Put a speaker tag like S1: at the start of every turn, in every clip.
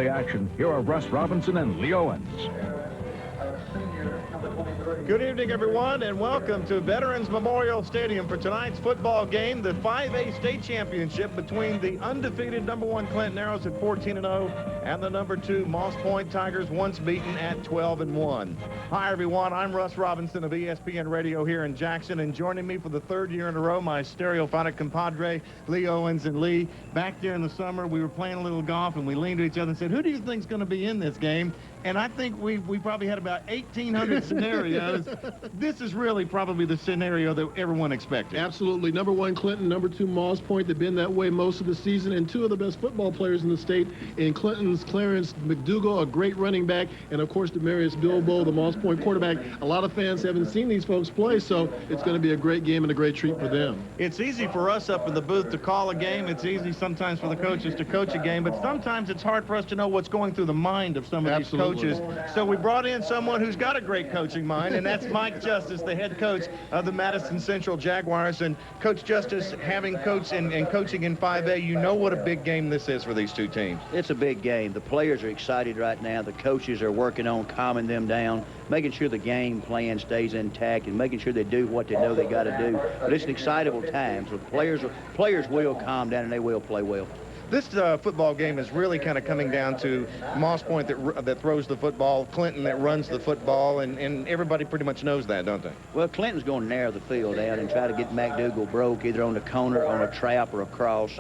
S1: Action. Here are Russ Robinson and Lee Owens.
S2: Good evening, everyone, and welcome to Veterans Memorial Stadium for tonight's football game, the 5A state championship between the undefeated #1 Clinton Arrows at 14-0 and the #2 Moss Point Tigers, once beaten at 12-1. Hi, everyone. I'm Russ Robinson of ESPN Radio here in Jackson, and joining me for the third year in a row, my stereophonic compadre, Lee Owens. And Lee, back there in the summer, we were playing a little golf, and we leaned to each other and said, who do you think's going to be in this game? And I think we probably had about 1,800 scenarios. This is really probably the scenario that everyone expected.
S3: Absolutely. #1 Clinton, #2 Moss Point. They've been that way most of the season. And two of the best football players in the state in Clinton's Clarence McDougal, a great running back, and, of course, Demarius Bilbo, the Moss Point quarterback. A lot of fans haven't seen these folks play, so it's going to be a great game and a great treat for them.
S2: It's easy for us up in the booth to call a game. It's easy sometimes for the coaches to coach a game, but sometimes it's hard for us to know what's going through the mind of some of these coaches. So we brought in someone who's got a great coaching mind, and that's Mike Justice, the head coach of the Madison Central Jaguars. And Coach Justice, having coached and coaching in 5A, you know what a big game this is for these two teams.
S4: It's a big game. The players are excited right now. The coaches are working on calming them down, making sure the game plan stays intact, and making sure they do what they know they got to do. But it's an excitable time, so players will calm down and they will play well.
S2: This football game is really kind of coming down to Moss Point that throws the football, Clinton that runs the football, and everybody pretty much knows that, don't they?
S4: Well, Clinton's going to narrow the field out and try to get McDougal broke either on the corner, on a trap, or a cross.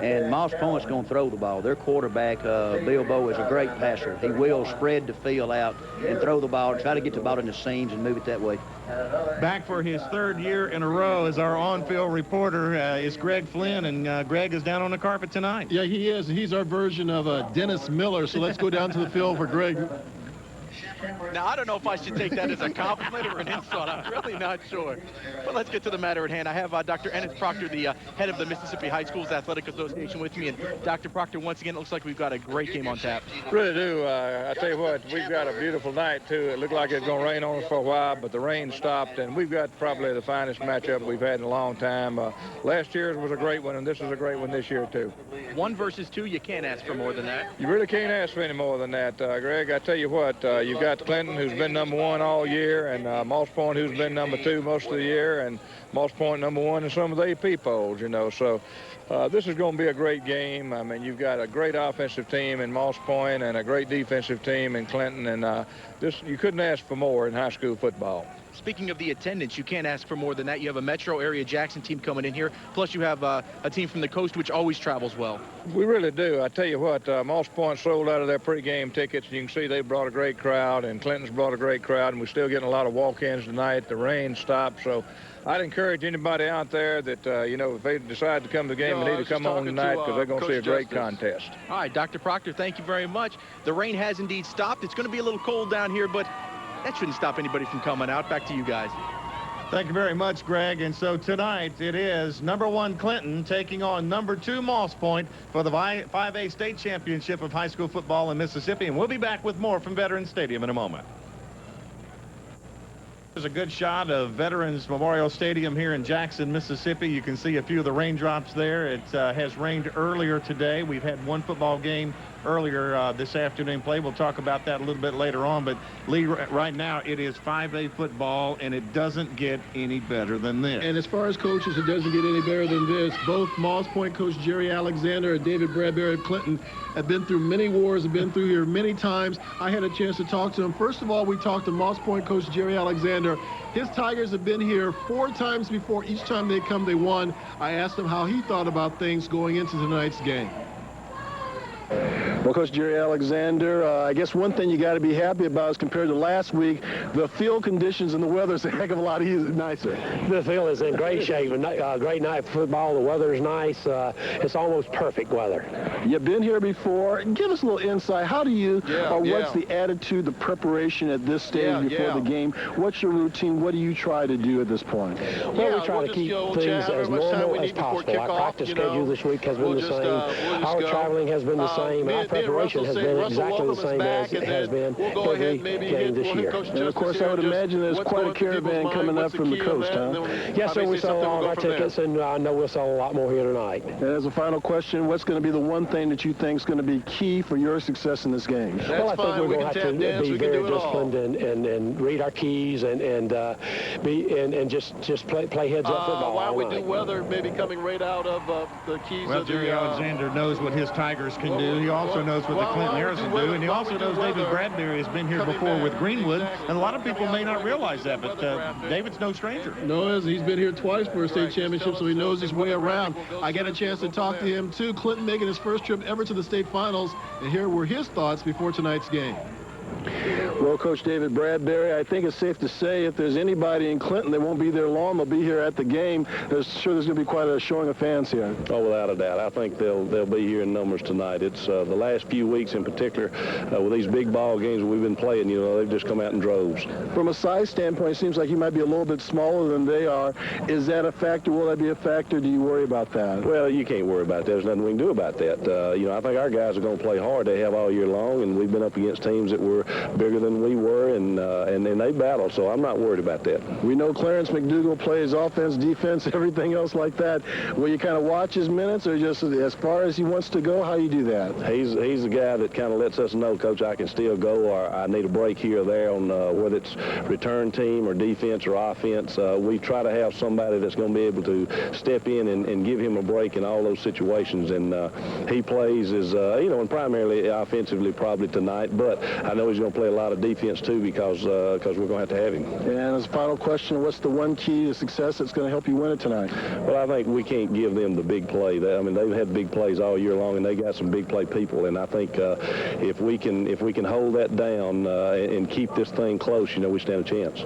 S4: And Moss Point's going to throw the ball. Their quarterback, Bilbo, is a great passer. He will spread the field out and throw the ball, try to get the ball in the seams and move it that way.
S2: Back for his third year in a row as our on-field reporter is Greg Flynn, and Greg is down on the carpet tonight.
S3: Yeah, he is. He's our version of Dennis Miller, so let's go down to the field for Greg.
S5: Now, I don't know if I should take that as a compliment or an insult. I'm really not sure. But let's get to the matter at hand. I have Dr. Ennis Proctor, the head of the Mississippi High Schools Athletic Association, with me. And Dr. Proctor, once again, it looks like we've got a great game on tap.
S6: Really do. I tell you what, we've got a beautiful night, too. It looked like it was going to rain on us for a while, but the rain stopped, and we've got probably the finest matchup we've had in a long time. Last year's was a great one, and this is a great one this year, too.
S5: 1 versus 2, you can't ask for more than that.
S6: You really can't ask for any more than that, Greg. I tell you what, you've got Clinton, who's been #1 all year, and Moss Point, who's been #2 most of the year, and Moss Point #1 in some of the AP polls, you know. So this is going to be a great game. I mean, you've got a great offensive team in Moss Point and a great defensive team in Clinton, and you couldn't ask for more in high school football.
S5: Speaking of the attendance, you can't ask for more than that. You have a metro area Jackson team coming in here, plus you have a team from the coast, which always travels well.
S6: We really do. I tell you what, Moss Point sold out of their pregame tickets, and you can see they brought a great crowd, and Clinton's brought a great crowd, and we're still getting a lot of walk-ins tonight. The rain stopped, so I'd encourage anybody out there that, you know, if they decide to come to the game, they need to come on tonight because they're going to see a great contest.
S5: All right, Dr. Proctor, thank you very much. The rain has indeed stopped. It's going to be a little cold down here, but that shouldn't stop anybody from coming out. Back to you guys.
S2: Thank you very much, Greg. And so tonight it is #1 Clinton taking on #2 Moss Point for the 5A state championship of high school football in Mississippi. And we'll be back with more from Veterans Stadium in a moment. There's a good shot of Veterans Memorial Stadium here in Jackson, Mississippi. You can see a few of the raindrops there. It has rained earlier today. We've had one football game earlier this afternoon play. We'll talk about that a little bit later on. But, Lee, right now it is 5A football, and it doesn't get any better than this.
S3: And as far as coaches, it doesn't get any better than this. Both Moss Point coach Jerry Alexander and David Bradbury of Clinton have been through many wars, have been through here many times. I had a chance to talk to him. First of all, we talked to Moss Point coach Jerry Alexander. His Tigers have been here 4 times before. Each time they come, they won. I asked him how he thought about things going into tonight's game.
S7: Well, Coach Jerry Alexander, I guess one thing you got to be happy about is compared to last week, the field conditions and the weather is a heck of a lot nicer.
S8: The field is in great shape. A great night for football. The weather's nice. It's almost perfect weather.
S7: You've been here before. Give us a little insight. How do you, what's the attitude, the preparation at this stage before the game? What's your routine? What do you try to do at this point?
S8: Well, we try to keep things as normal as possible. Our practice schedule this week has been the same. Our traveling has been the same. Our preparation has been exactly the same as it has been every game this year.
S3: And of course, I would imagine there's quite a caravan coming up from the coast, huh?
S8: Yes, sir. We sold all our tickets, and I know we'll sell a lot more here tonight.
S3: And as a final question, what's going to be the one thing that you think is going to be key for your success in this game?
S8: Well, I think we're going to have to be very disciplined and read our keys and just play heads up football.
S3: While we do weather, maybe coming right out of the keys.
S2: Well, Jerry Alexander knows what his Tigers can do. He also knows what the Clinton Arrows can do, and he also knows David Bradbury has been here before with Greenwood, and a lot of people may not realize that, but David's no stranger.
S3: No, he's been here twice for a state championship, so he knows his way around. I got a chance to talk to him, too. Clinton making his first trip ever to the state finals, and here were his thoughts before tonight's game. Well, Coach David Bradbury, I think it's safe to say if there's anybody in Clinton that won't be there long, they'll be here at the game. There's going to be quite a showing of fans here.
S9: Oh, without a doubt. I think they'll be here in numbers tonight. It's the last few weeks in particular with these big ball games we've been playing, they've just come out in droves.
S3: From a size standpoint, it seems like you might be a little bit smaller than they are. Is that a factor? Will that be a factor? Do you worry about that?
S9: Well, you can't worry about that. There's nothing we can do about that. I think our guys are going to play hard. They have all year long, and we've been up against teams that were bigger than we were, and they battle, so I'm not worried about that.
S3: We know Clarence McDougal plays offense, defense, everything else like that. Will you kind of watch his minutes, or just as far as he wants to go, how you do that?
S9: He's the guy that kind of lets us know, Coach, I can still go, or I need a break here or there on whether it's return team or defense or offense. We try to have somebody that's going to be able to step in and give him a break in all those situations, and he plays as, and primarily offensively probably tonight, but I know he's going to play a lot of defense too because we're going to have him.
S3: And as a final question, what's the one key to success that's going to help you win it tonight?
S9: Well, I think we can't give them the big play. They've had big plays all year long, and they got some big play people. And I think if we can hold that down and keep this thing close, we stand a chance.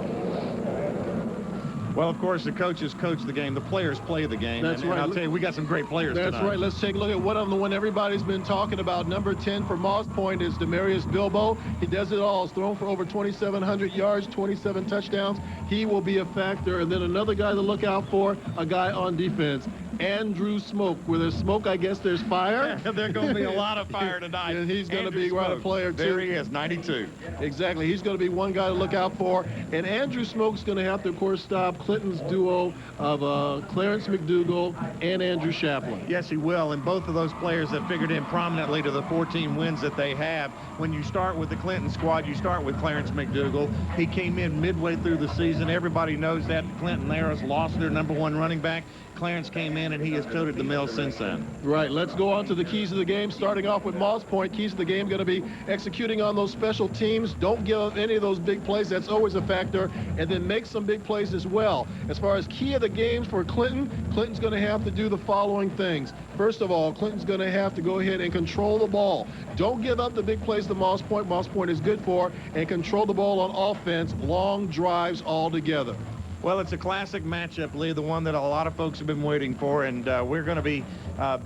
S2: Well, of course, the coaches coach the game. The players play the game.
S3: That's right.
S2: And I'll tell you, we got some great players tonight.
S3: That's right. Let's take a look at one of the one everybody's been talking about. Number 10 for Moss Point is Demarius Bilbo. He does it all. He's thrown for over 2,700 yards, 27 touchdowns. He will be a factor. And then another guy to look out for, a guy on defense, Andrew Smoke. Where there's smoke, I guess there's fire.
S2: There's going to be a lot of fire tonight.
S3: And he's going to be quite a player, too.
S2: There he is, 92.
S3: Exactly. He's going to be one guy to look out for. And Andrew Smoke's going to have to, of course, stop Clinton's duo of Clarence McDougal and Andrew Chaplin.
S2: Yes, he will. And both of those players have figured in prominently to the 14 wins that they have. When you start with the Clinton squad, you start with Clarence McDougal. He came in midway through the season. Everybody knows that. Clinton Arrows lost their #1 running back. Clarence came in, and he has toted the mill since then.
S3: Right. Let's go on to the keys of the game, starting off with Moss Point. Keys of the game going to be executing on those special teams. Don't give up any of those big plays. That's always a factor. And then make some big plays as well. As far as key of the games for Clinton, Clinton's going to have to do the following things. First of all, Clinton's going to have to go ahead and control the ball. Don't give up the big plays to Moss Point. Moss Point is good for, and control the ball on offense, long drives all together.
S2: Well, it's a classic matchup, Lee, the one that a lot of folks have been waiting for, and we're going to be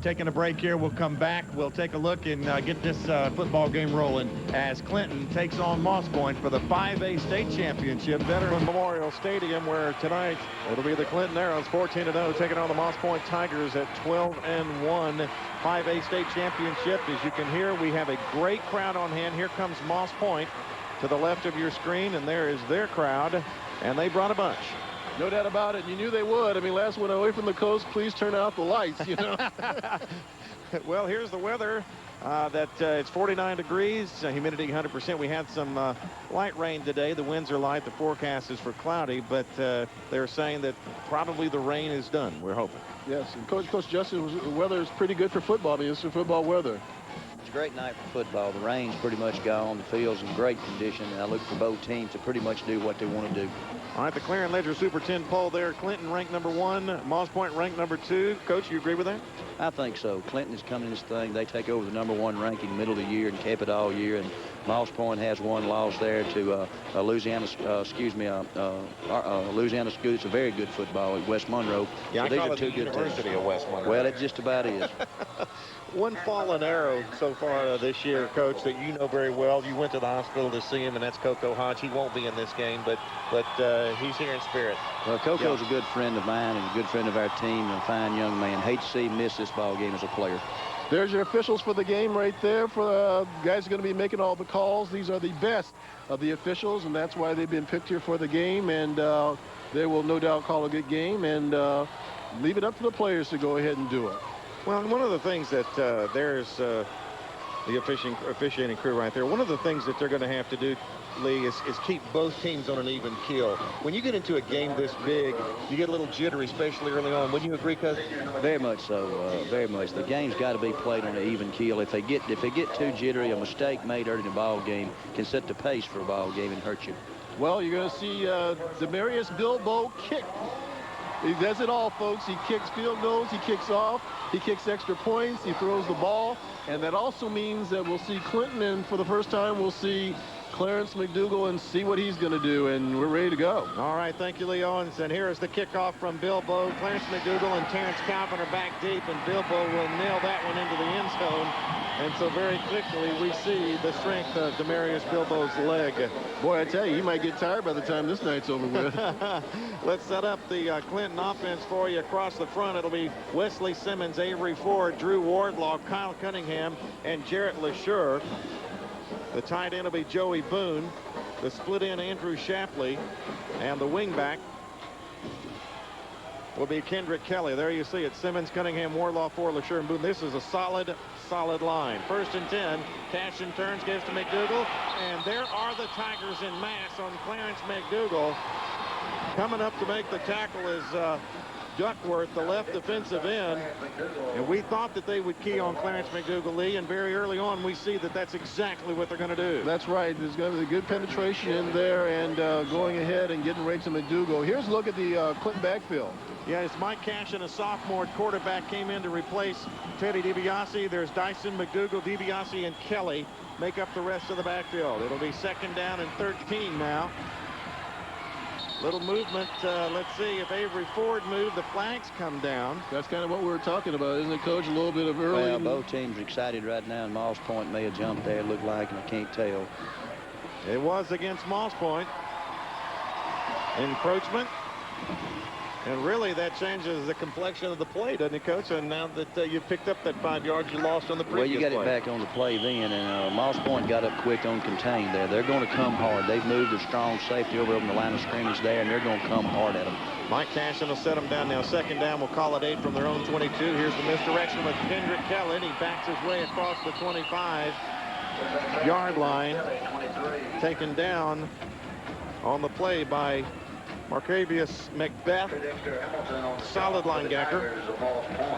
S2: taking a break here. We'll come back. We'll take a look and get this football game rolling as Clinton takes on Moss Point for the 5A state championship. Veterans Memorial Stadium, where tonight it'll be the Clinton Arrows 14-0 taking on the Moss Point Tigers at 12-1. 5A state championship. As you can hear, we have a great crowd on hand. Here comes Moss Point to the left of your screen, and there is their crowd, and they brought a bunch.
S3: No doubt about it. You knew they would. I mean, last one away from the coast, please turn out the lights,
S2: Well, here's the weather. It's 49 degrees, humidity 100%. We had some light rain today. The winds are light. The forecast is for cloudy, but they're saying that probably the rain is done. We're hoping.
S3: Yes, and Coach Justin, the weather is pretty good for football. I mean, it's for football weather.
S4: It's a great night for football. The rain's pretty much gone. The field's in great condition, and I look for both teams to pretty much do what they want to do.
S2: All right, the Clarion Ledger Super 10 poll there. Clinton ranked #1, Moss Point ranked #2. Coach, you agree with that?
S4: I think so. Clinton is coming in this thing. They take over the #1 ranking middle of the year and kept it all year. And Moss Point has one loss there to Louisiana school. It's a very good football at West Monroe.
S2: Yeah,
S4: so
S2: I
S4: these
S2: call
S4: are
S2: it
S4: two
S2: the
S4: good
S2: University
S4: teams.
S2: of West Monroe.
S4: Well, it just about is.
S2: One fallen arrow so far this year, Coach, that you know very well. You went to the hospital to see him, and that's Coco Hodge. He won't be in this game, but he's here in spirit.
S4: Well, Coco's a good friend of mine and a good friend of our team and a fine young man. Hate to see him miss this ball game as a player.
S3: There's your officials for the game right there. For guys are going to be making all the calls. These are the best of the officials, and that's why they've been picked here for the game. And they will no doubt call a good game and leave it up to the players to go ahead and do it.
S2: Well, and one of the things that there's the officiating crew right there. One of the things that they're going to have to do, Lee, is keep both teams on an even keel. When you get into a game this big, you get a little jittery, especially early on. Wouldn't you agree, Coach?
S4: Very much so. Very much. The game's got to be played on an even keel. If they get too jittery, a mistake made early in the ball game can set the pace for a ball game and hurt you.
S3: Well, you're going to see Demarius Bilbo kick. He does it all, folks. He kicks field goals, he kicks off, he kicks extra points, he throws the ball. And that also means that we'll see Clinton, and for the first time, we'll see Clarence McDougal and see what he's going to do, and we're ready to go.
S2: All right, thank you, Lee Owens. And here is the kickoff from Bilbo. Clarence McDougal and Terrence Calvin are back deep, and Bilbo will nail that one into the end zone. And so very quickly, we see the strength of Demarius Bilbo's leg.
S3: Boy, I tell you, he might get tired by the time this night's over with.
S2: Let's set up the Clinton offense for you. Across the front, it'll be Wesley Simmons, Avery Ford, Drew Wardlaw, Kyle Cunningham, and Jarrett LeSure. The tight end will be Joey Boone. The split end, Andrew Shapley. And the wingback will be Kendrick Kelly. There you see it. Simmons, Cunningham, Wardlaw, Ford, LeSure, and Boone. This is a solid line. 1st and 10. Cashin turns, gives to McDougal. And there are the Tigers in mass on Clarence McDougal. Coming up to make the tackle is Duckworth, the left defensive end. And we thought that they would key on Clarence McDougal, Lee, and very early on we see that that's exactly what they're going to do.
S3: That's right. There's going to be good penetration in there and going ahead and getting right to McDougal. Here's a look at the Clinton backfield.
S2: Yeah, it's Mike Cashin, a sophomore quarterback, came in to replace Teddy DiBiase. There's Dyson, McDougal, DiBiase, and Kelly make up the rest of the backfield. It'll be 2nd down and 13 now. Little movement. Let's see if Avery Ford moved. The flags come down.
S3: That's kind of what we were talking about, isn't it, Coach? A little bit of early.
S4: Well, both teams are excited right now, and Moss Point may have jumped there, it looked like, and I can't tell.
S2: It was against Moss Point. Encroachment. And really, that changes the complexion of the play, doesn't it, Coach? And now that you picked up that 5 yards you lost on the previous
S4: play. Well, you got
S2: play.
S4: it back on the play then, and Moss Point got up quick on contain there. They're going to come hard. They've moved a strong safety over on the line of scrimmage there, and they're going to come hard at them.
S2: Mike Cashin will set them down now. 2nd down, we'll call it 8 from their own 22. Here's the misdirection with Kendrick Kelly. He backs his way across the 25-yard line. Taken down on the play by Marcavius Macbeth, solid linebacker.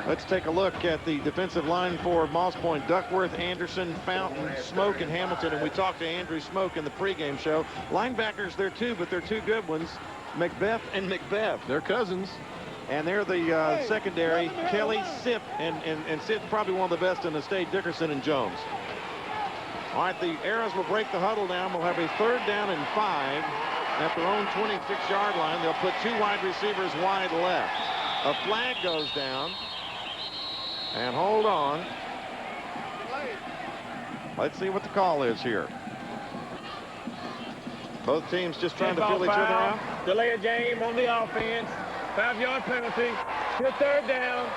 S2: Let's take a look at the defensive line for Moss Point. Duckworth, Anderson, Fountain, Smoke, and Hamilton. And we talked to Andrew Smoke in the pregame show. Linebackers, they're two, but they're two good ones. Macbeth and Macbeth.
S3: They're cousins.
S2: And they're the secondary. Kelly, Sip, and Sip's probably one of the best in the state, Dickerson and Jones. All right, the Arrows will break the huddle down. We'll have a 3rd down and 5. At their own 26-yard line, they'll put 2 wide receivers wide left. A flag goes down. And hold on. Let's see what the call is here. Both teams just trying to feel each other out.
S10: Delay a game on the offense. 5-yard penalty. Till 3rd down.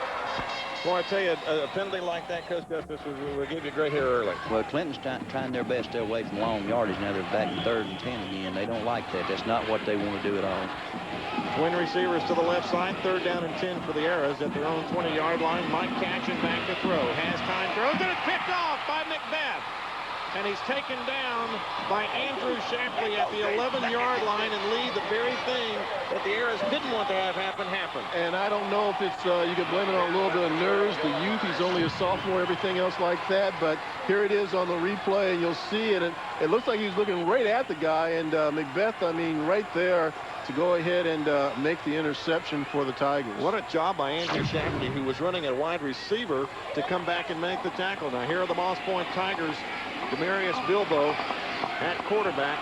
S2: Boy, I tell you, a penalty like that, Coach Gustus, will give you gray hair early.
S4: Well, Clinton's trying their best to stay away from long yardage. Now they're back in 3rd and 10 again. They don't like that. That's not what they want to do at all.
S2: Twin receivers to the left side. 3rd down and 10 for the Arrows at their own 20-yard line. Mike Cashin back to throw. Has time, throws, and it's picked off by Macbeth. And he's taken down by Andrew Shapley at the 11-yard line. And Lee, the very thing that the Arrows didn't want to have happen happened.
S3: And I don't know if it's, you could blame it on a little bit of nerves, the youth. He's only a sophomore, everything else like that. But here it is on the replay, and you'll see it. And it looks like he's looking right at the guy. And Macbeth, I mean, right there to go ahead and make the interception for the Tigers.
S2: What a job by Andrew Shapley, who was running a wide receiver, to come back and make the tackle. Now, here are the Moss Point Tigers. Demarius Bilbo at quarterback.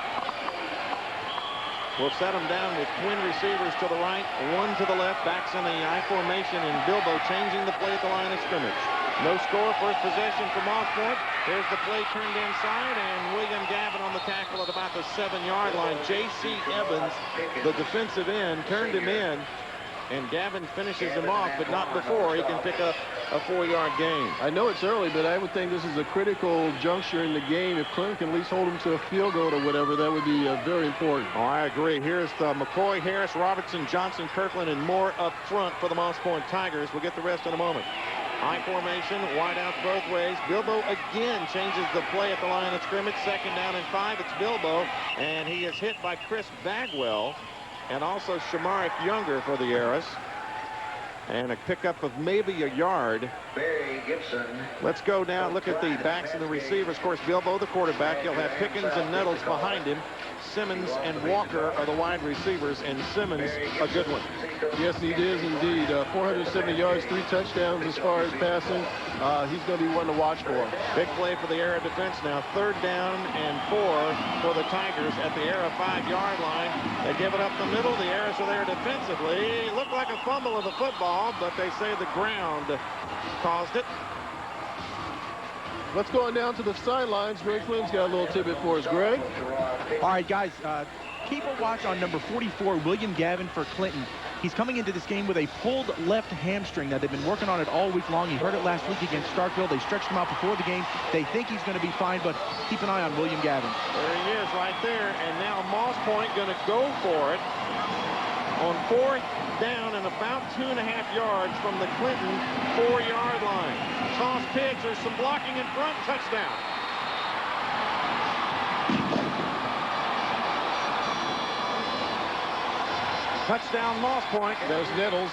S2: We'll set them down with twin receivers to the right, 1 to the left, backs in the I formation, and Bilbo changing the play at the line of scrimmage. No score, first possession for Moss Point. Here's the play turned inside, and William Gavin on the tackle at about the 7-yard line. J.C. Evans, the defensive end, turned him in. and Gavin finishes him off, but not before he can pick up a 4-yard gain.
S3: I know it's early, but I would think this is a critical juncture in the game. If Clinton can at least hold him to a field goal or whatever, that would be very important.
S2: Oh, I agree. Here's the McCoy, Harris, Robertson, Johnson, Kirkland, and more up front for the Moss Point Tigers. We'll get the rest in a moment. High formation, wide outs both ways. Bilbo again changes the play at the line of scrimmage. 2nd down and 5. It's Bilbo, and he is hit by Chris Bagwell and also Shamaric Younger for the Aris. And a pickup of maybe a yard.
S11: Barry Gibson.
S2: Let's go now. Look at the backs and the receivers. Of course, Bilbo, the quarterback. He'll have Pickens and Nettles behind him. Simmons and Walker are the wide receivers, and Simmons a good one.
S3: Yes, he is indeed. 470 yards, 3 touchdowns as far as passing. He's going to be one to watch for.
S2: Big play for the Era defense now. 3rd down and 4 for the Tigers at the Era 5-yard line. They give it up the middle. The Eras are there defensively. It looked like a fumble of the football, but they say the ground caused it.
S3: Let's go on down to the sidelines. Greg Flynn's got a little tidbit for us. Greg?
S5: All right, guys, keep a watch on number 44, William Gavin for Clinton. He's coming into this game with a pulled left hamstring. Now, they've been working on it all week long. He heard it last week against Starkville. They stretched him out before the game. They think he's going to be fine, but keep an eye on William Gavin.
S2: There he is right there, and now Moss Point going to go for it on 4th down and about 2.5 yards from the Clinton 4-yard line. Toss pitch, there's some blocking in front, touchdown. Touchdown Moss Point.
S3: There's Nettles.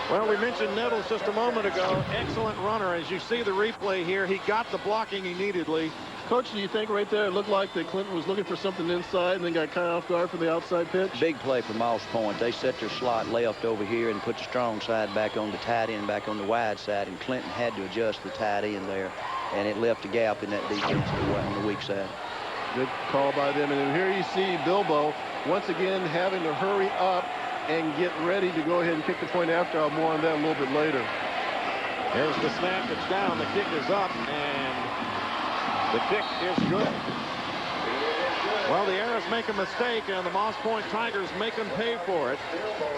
S2: Well, we mentioned Nettles just a moment ago. Excellent runner. As you see the replay here, he got the blocking he needed, Lee.
S3: Coach, do you think right there it looked like that Clinton was looking for something inside and then got kind of off guard for the outside pitch?
S4: Big play for Moss Point. They set their slot left over here and put the strong side back on the tight end, back on the wide side, and Clinton had to adjust the tight end there, and it left a gap in that defense on the weak side.
S3: Good call by them. And here you see Bilbo once again having to hurry up and get ready to go ahead and kick the point after. I'll more on that a little bit later.
S2: There's the snap. It's down. The kick is up, and the kick is good. Well, the Aris make a mistake, and the Moss Point Tigers make them pay for it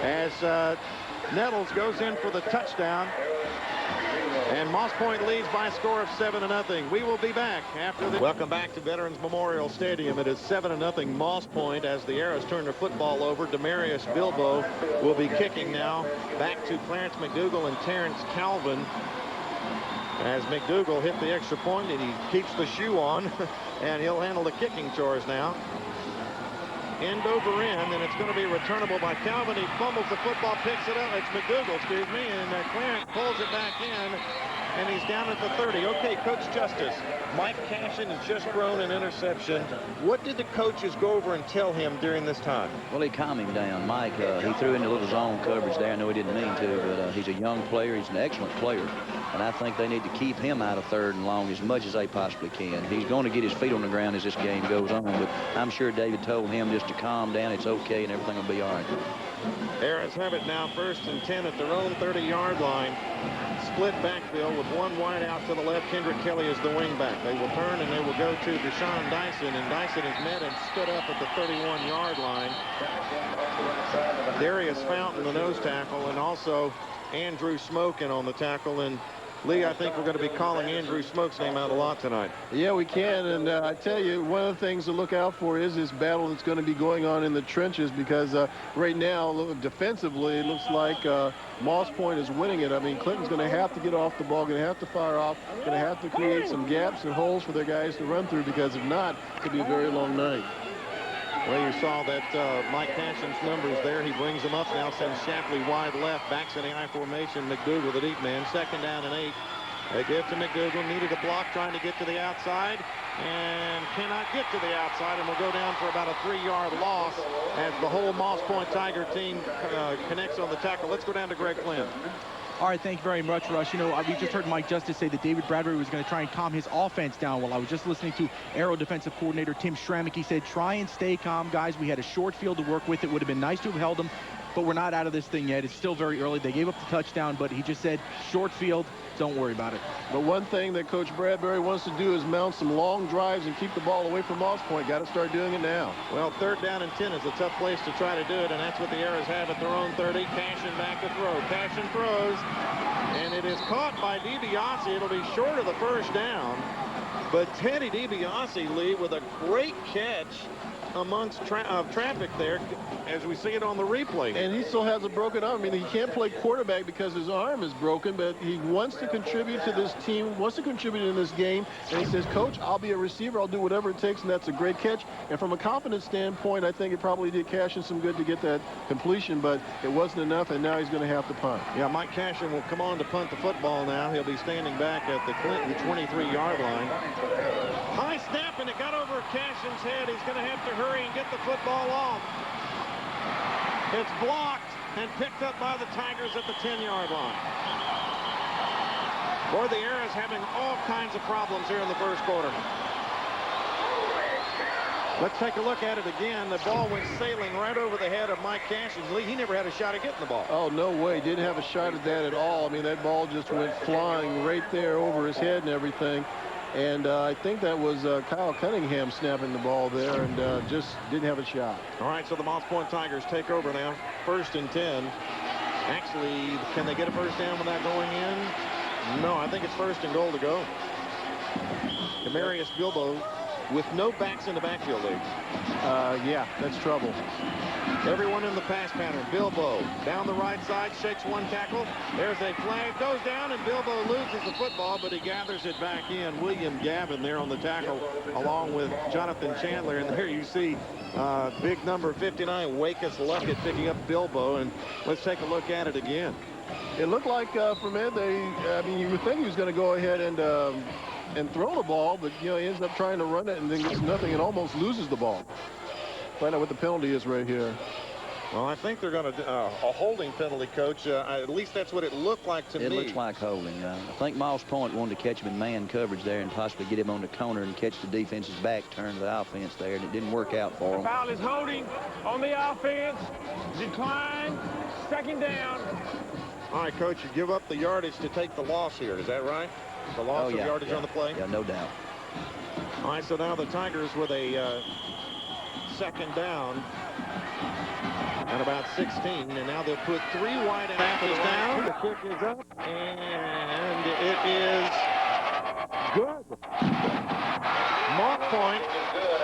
S2: as Nettles goes in for the touchdown. And Moss Point leads by a score of 7-0. We will be back after this. Welcome back to Veterans Memorial Stadium. It is 7-0 Moss Point as the Aris turn their football over. Demarius Bilbo will be kicking now back to Clarence McDougal and Terrence Calvin. As McDougal hit the extra point, and he keeps the shoe on, and he'll handle the kicking chores now. End over end, and it's going to be returnable by Calvin. He fumbles the football, picks it up. It's McDougal, excuse me, and Clarence pulls it back in, and he's down at the 30. Okay, Coach Justice, Mike Cashin has just thrown an interception. What did the coaches go over and tell him during this time?
S4: Well, he calmed him down. Mike, he threw in a little zone coverage there. I know he didn't mean to, but he's a young player. He's an excellent player, and I think they need to keep him out of 3rd and long as much as they possibly can. He's going to get his feet on the ground as this game goes on, but I'm sure David told him just to calm down. It's okay, and everything will be all right.
S2: Aris have it now 1st and 10 at their own 30-yard line. Split backfield with one wide out to the left. Kendrick Kelly is the wingback. They will turn and they will go to Deshaun Dyson, and Dyson is met and stood up at the 31-yard line. Darius Fountain, the nose tackle, and also Andrew Smokin on the tackle. And Lee, I think we're going to be calling Andrew Smoke's name out a lot tonight.
S3: Yeah, we can. And I tell you, one of the things to look out for is this battle that's going to be going on in the trenches, because right now, defensively, it looks like Moss Point is winning it. I mean, Clinton's going to have to get off the ball, going to have to fire off, going to have to create some gaps and holes for their guys to run through, because if not, it could be a very long night.
S2: Well, you saw that Mike Cashin's numbers there. He brings them up now, sends Shapley wide left, backs in the I formation. McDougal, the deep man, 2nd down and 8. They give to McDougal, needed a block, trying to get to the outside, and cannot get to the outside, and will go down for about a 3-yard loss as the whole Moss Point Tiger team connects on the tackle. Let's go down to Greg Flynn.
S5: All right, thank you very much, Russ. You know, we just heard Mike Justice say that David Bradbury was going to try and calm his offense down. Well, I was just listening to Aero defensive coordinator Tim Schrammick. He said, try and stay calm, guys. We had a short field to work with. It would have been nice to have held them but we're not out of this thing yet. It's still very early. They gave up the touchdown, but he just said, short field, don't worry about it.
S3: But one thing that Coach Bradbury wants to do is mount some long drives and keep the ball away from Moss Point. Got to start doing it now.
S2: Well, 3rd down and 10 is a tough place to try to do it, and that's what the Arrows have at their own 30. Cashin back to throw. Cashin throws, and it is caught by DiBiase. It'll be short of the first down, but Teddy DiBiase, Lee, with a great catch amongst traffic there, as we see it on the replay.
S3: And he still has a broken arm. I mean, he can't play quarterback because his arm is broken, but he wants to contribute to this team, wants to contribute in this game, and he says, Coach, I'll be a receiver, I'll do whatever it takes, and that's a great catch. And from a confidence standpoint, I think it probably did Cashin some good to get that completion, but it wasn't enough, and now he's going to have to punt.
S2: Yeah, Mike Cashin will come on to punt the football now. He'll be standing back at the Clinton 23-yard line. High snap, and it got over Cashin's head. He's going to have to hurry and get the football off. It's blocked and picked up by the Tigers at the 10-yard line. Boy, the Arrows having all kinds of problems here in the first quarter. Let's take a look at it again. The ball went sailing right over the head of Mike Cashin. Lee, he never had a shot at getting the ball.
S3: Oh, no way. Didn't have a shot at that at all. I mean, that ball just went flying right there over his head and everything. And I think that was Kyle Cunningham snapping the ball there, and just didn't have a shot.
S2: All right, so the Moss Point Tigers take over now. 1st and 10. Actually, can they get a first down without going in? No, I think it's 1st and goal to go. Demarius Bilbo with no backs in the backfield, Lee.
S3: Yeah, that's trouble.
S2: Everyone in the pass pattern. Bilbo down the right side, shakes one tackle. There's a flag, goes down, and Bilbo loses the football, but he gathers it back in. William Gavin there on the tackle, along with Jonathan Chandler. And there you see big number 59, Wakus Luckett, picking up Bilbo. And let's take a look at it again.
S3: It looked like from Ed, I mean, you would think he was going to go ahead and throw the ball, but, you know, he ends up trying to run it and then gets nothing and almost loses the ball. Find out what the penalty is right here.
S2: Well, I think they're going to a holding penalty, Coach. At least that's what it looked like to me.
S4: It looks like holding. I think Moss Point wanted to catch him in man coverage there and possibly get him on the corner and catch the defense's back turn to the offense there, and it didn't work out for him.
S10: Foul is holding on the offense. Decline. 2nd down.
S2: All right, Coach, you give up the yardage to take the loss here. Is that right? The loss of yardage on the play?
S4: Yeah, no doubt.
S2: All right, so now the Tigers with a 2nd down at about 16, and now they'll put 3 wide passes down. The kick is up, and it is good. Moss Point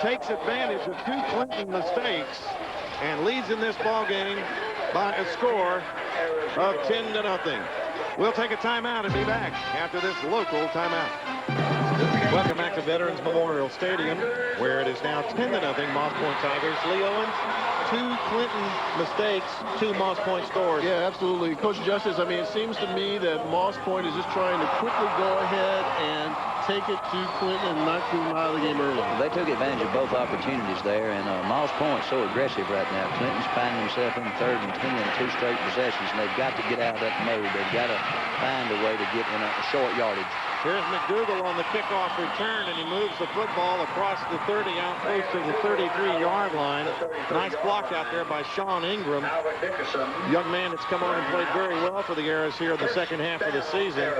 S2: takes advantage of 2 Clinton mistakes and leads in this ball game by a score of 10-0. We'll take a timeout and be back after this local timeout. Welcome back to Veterans Memorial Stadium, where it is now 10-0 Moss Point Tigers. Lee Owens, 2 Clinton mistakes, 2 Moss Point scores.
S3: Yeah, absolutely. Coach Justice, I mean, it seems to me that Moss Point is just trying to quickly go ahead and take it to Clinton and knock them out of the game early.
S4: They took advantage of both opportunities there, and Moss Point's so aggressive right now. Clinton's finding himself in 3rd and 10, 2 straight possessions, and they've got to get out of that mode. They've got to find a way to get in a short yardage.
S2: Here's McDougal on the kickoff return, and he moves the football across the 30 out close to the 33-yard line. Nice block out there by Sean Ingram. Young man that's come on and played very well for the Arrows here in the 2nd half of the season.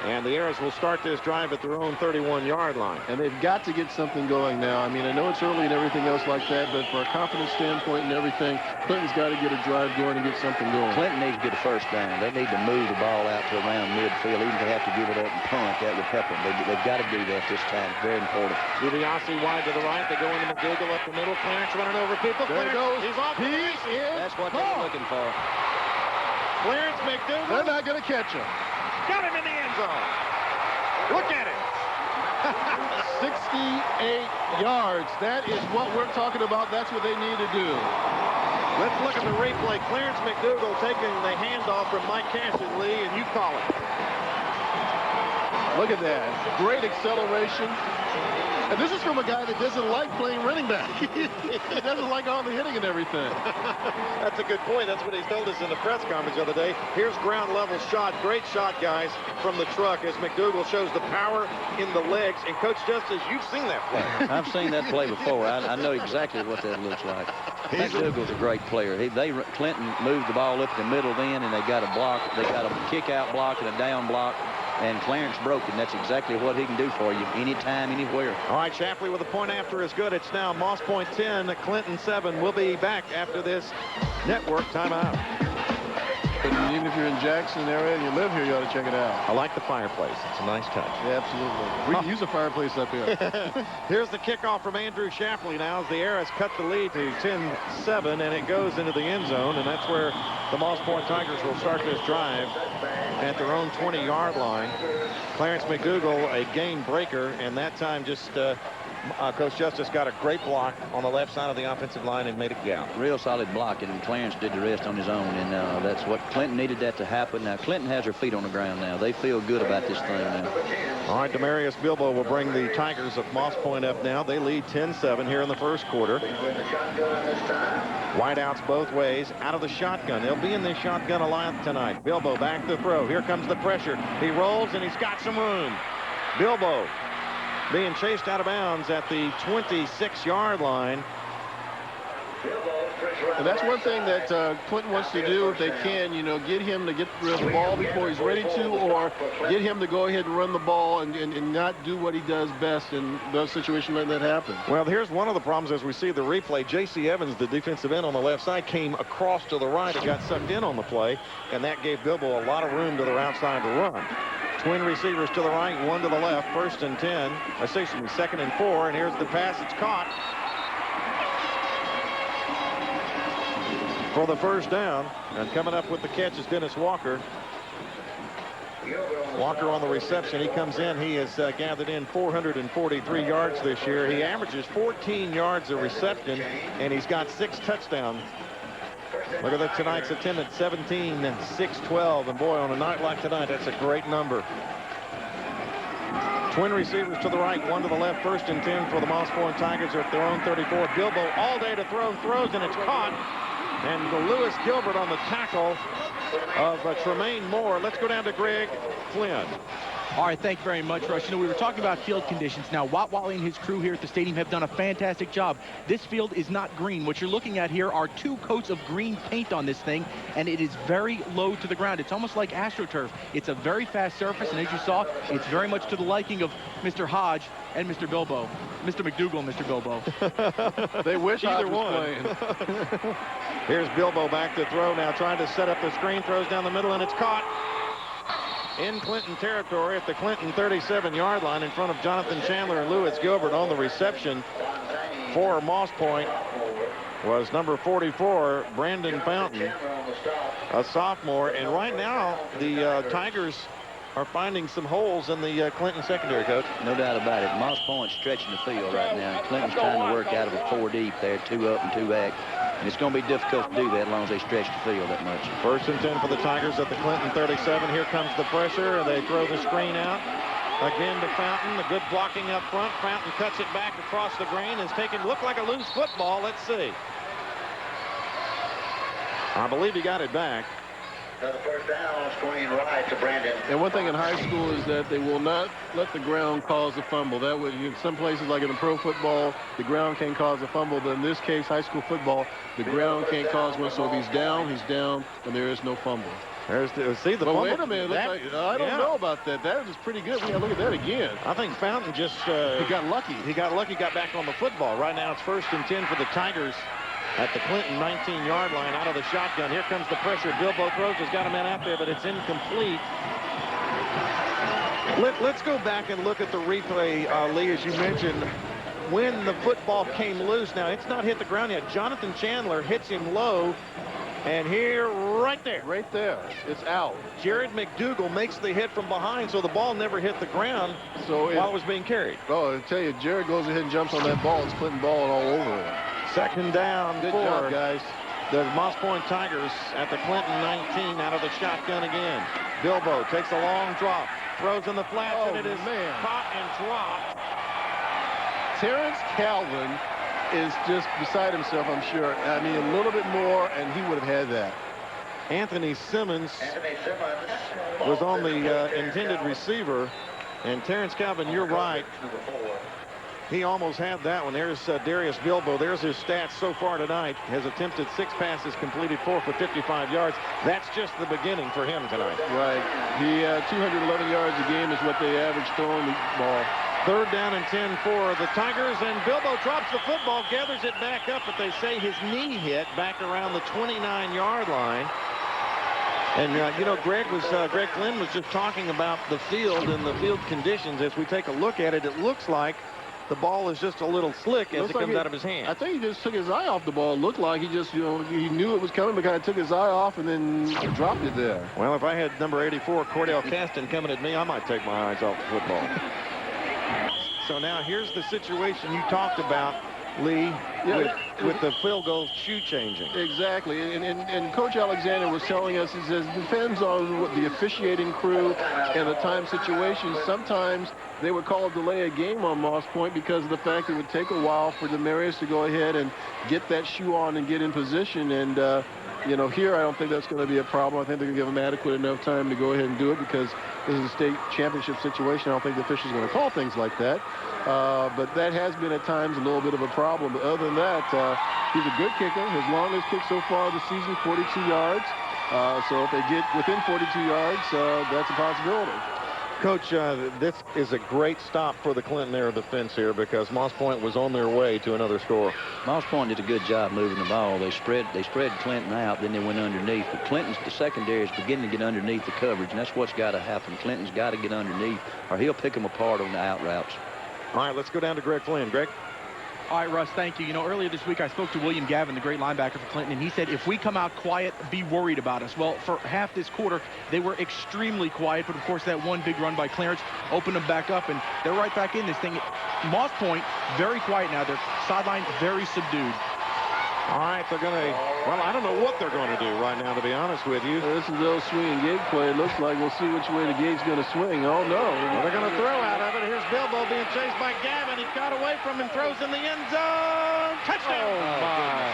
S2: And the Arrows will start this drive at their own 31-yard line.
S3: And they've got to get something going now. I mean, I know it's early and everything else like that, but for a confidence standpoint and everything, Clinton's got to get a drive going and get something going.
S4: Clinton needs to get a first down. They need to move the ball out to around midfield. Even if they have to give it up and punt, that would help them. They've got to do that this time. Very important.
S2: DiBiase wide to the right. They go into McDougal up the middle. Clarence running over people.
S3: There he goes.
S2: He's off.
S4: That's what they're looking for.
S2: Clarence McDougal.
S3: They're not going to catch him.
S2: Got him in the end zone. Look at it.
S3: 68 yards. That is what we're talking about. That's what they need to do.
S2: Let's look at the replay. Clarence McDougal taking the handoff from Mike Cashin, Lee, and you call it.
S3: Look at that. Great acceleration. And this is from a guy that doesn't like playing running back. He doesn't like all the hitting and everything.
S2: That's a good point. That's what he's told us in the press conference the other day. Here's ground level shot. Great shot, guys, from the truck as McDougal shows the power in the legs. And Coach Justice, you've seen that play.
S4: I've seen that play before. I know exactly what that looks like. McDougall's a great player. Clinton moved the ball up the middle then, and they got a block. They got a kick-out block and a down block, and Clarence broke it. And that's exactly what he can do for you anytime, anywhere.
S2: All right, Shapley with a point after is good. It's now Moss Point 10, Clinton 7. We'll be back after this network timeout.
S3: And even if you're in Jackson area and you live here, you ought to check it out.
S2: I like the fireplace. It's a nice touch.
S3: Yeah, absolutely. We can use a fireplace up here.
S2: Here's the kickoff from Andrew Shapley now as the Air has cut the lead to 10-7, and it goes into the end zone, and that's where the Moss Point Tigers will start this drive at their own 20-yard line. Clarence McDougall, a game breaker, and that time just Coach Justice got a great block on the left side of the offensive line and made it count.
S4: Real solid blocking, and Clarence did the rest on his own, and that's what Clinton needed that to happen. Now, Clinton has her feet on the ground now. They feel good about this thing now.
S2: All right, Demarius Bilbo will bring the Tigers of Moss Point up now. They lead 10-7 here in the first quarter. Wideouts both ways, out of the shotgun. They'll be in the shotgun a lot tonight. Bilbo back to throw. Here comes the pressure. He rolls, and he's got some room. Bilbo being chased out of bounds at the 26-yard line.
S3: And that's one thing that Clinton wants to do if they can, you know, get him to get rid of the ball before he's ready to, or get him to go ahead and run the ball and not do what he does best in those situations, letting that happen.
S2: Well, here's one of the problems as we see the replay. J.C. Evans, the defensive end on the left side, came across to the right and got sucked in on the play, and that gave Bilbo a lot of room to the outside to run. Twin receivers to the right, one to the left. First and 10. Second and 4. And here's the pass. It's caught for the first down. And coming up with the catch is Dennis Walker. Walker on the reception. He comes in. He has gathered in 443 yards this year. He averages 14 yards a reception, and he's got 6 touchdowns. Look at that tonight's attendance, 17-6-12. And boy, on a night like tonight, that's a great number. Twin receivers to the right, one to the left. First and 10 for the Moss Point Tigers at their own 34. Bilbo all day to throw, throws, and it's caught. And Lewis Gilbert on the tackle of Tremaine Moore. Let's go down to Greg Flynn.
S5: All right, thank you very much, Rush. You know, we were talking about field conditions. Now, Watt Wally and his crew here at the stadium have done a fantastic job. This field is not green. What you're looking at here are 2 coats of green paint on this thing, and it is very low to the ground. It's almost like AstroTurf. It's a very fast surface, and as you saw, it's very much to the liking of Mr. Hodge and Mr. Bilbo. Mr. McDougall and Mr. Bilbo.
S3: They wish
S2: either
S3: Hodge was
S2: one. Here's Bilbo back to throw now, trying to set up the screen, throws down the middle, and it's caught in Clinton territory at the Clinton 37-yard line in front of Jonathan Chandler and Lewis Gilbert. On the reception for Moss Point was number 44, Brandon Fountain, a sophomore. And right now, the Tigers are finding some holes in the Clinton secondary, Coach.
S4: No doubt about it. Moss Point's stretching the field right now. Clinton's trying to work out of a 4 deep there, 2 up and 2 back. And it's going to be difficult to do that as long as they stretch the field that much.
S2: First and 10 for the Tigers at the Clinton 37. Here comes the pressure. They throw the screen out. Again to Fountain. The good blocking up front. Fountain cuts it back across the green. Is taken, looked like a loose football. Let's see. I believe he got it back.
S11: The first down, screen right to Brandon.
S3: And one thing in high school is that they will not let the ground cause a fumble. That would, in some places like in the pro football, the ground can cause a fumble. But in this case, high school football, the ground can't cause one. So if he's down, and there is no fumble.
S2: There's see the
S3: but
S2: fumble.
S3: Wait a minute, I don't know about that. That is pretty good. We gotta look at that again.
S2: I think Fountain just
S3: he got lucky.
S2: He got lucky, got back on the football. Right now it's first and 10 for the Tigers at the Clinton 19-yard line out of the shotgun. Here comes the pressure. Bilbo throws, has got a man out there, but it's incomplete. Let's go back and look at the replay, Lee, as you mentioned. When the football came loose, now it's not hit the ground yet. Jonathan Chandler hits him low, and here, right there.
S3: Right there, it's out.
S2: Jared McDougall makes the hit from behind, so the ball never hit the ground while it was being carried.
S3: Oh, I tell you, Jared goes ahead and jumps on that ball. It's Clinton ball all over it.
S2: Second down.
S3: Good job, guys.
S2: The Moss Point Tigers at the Clinton 19 out of the shotgun again. Bilbo takes a long drop, throws in the flats, and it is caught and dropped.
S3: Terrence Calvin is just beside himself, I'm sure. I mean, a little bit more, and he would have had that.
S2: Anthony Simmons was on the intended receiver. And Terrence Calvin, you're right. He almost had that one. There's Darius Bilbo. There's his stats so far tonight. Has attempted 6 passes, completed 4 for 55 yards. That's just the beginning for him tonight.
S3: Right. He 211 yards a game is what they average throwing the ball.
S2: 3rd down and 10 for the Tigers, and Bilbo drops the football, gathers it back up, but they say his knee hit back around the 29-yard line. And, you know, Greg Glenn was just talking about the field and the field conditions. As we take a look at it, it looks like the ball is just a little slick as it comes out of his hand.
S3: I think he just took his eye off the ball. It looked like he just, you know, he knew it was coming, but kind of took his eye off and then dropped it there.
S2: Well, if I had number 84, Cordell Caston, coming at me, I might take my eyes off the football. So now here's the situation you talked about, Lee, with the field goal shoe changing.
S3: Exactly, and Coach Alexander was telling us, he says, depends on what the officiating crew and the time situation. Sometimes they would call a delay a game on Moss Point because of the fact it would take a while for Demarius to go ahead and get that shoe on and get in position. And, you know, here I don't think that's going to be a problem. I think they're going to give him adequate enough time to go ahead and do it because this is a state championship situation. I don't think the officials are going to call things like that. But that has been at times a little bit of a problem. But other than that, he's a good kicker. His longest kick so far this season, 42 yards. So if they get within 42 yards, that's a possibility.
S2: Coach, this is a great stop for the Clinton Arrow defense here because Moss Point was on their way to another score.
S4: Moss Point did a good job moving the ball. They spread Clinton out, then they went underneath. But Clinton's, the secondary is beginning to get underneath the coverage, and that's what's got to happen. Clinton's got to get underneath, or he'll pick them apart on the out routes.
S2: All right, let's go down to Greg Flynn. Greg?
S5: All right, Russ, thank you. You know, earlier this week I spoke to William Gavin, the great linebacker for Clinton, and he said if we come out quiet, be worried about us. Well, for half this quarter, they were extremely quiet, but of course that one big run by Clarence opened them back up, and they're right back in this thing. Moss Point, very quiet now. Their sideline very subdued.
S2: All right, they're going to, well, I don't know what they're going to do right now, to be honest with you.
S3: This is the swing and gate play. It looks like we'll see which way the gate's going to swing. Oh, no.
S2: Well, they're going to throw out of it. Here's Bilbo being chased by Gavin. He got away from him, throws in the end zone. Touchdown.
S3: Oh, my.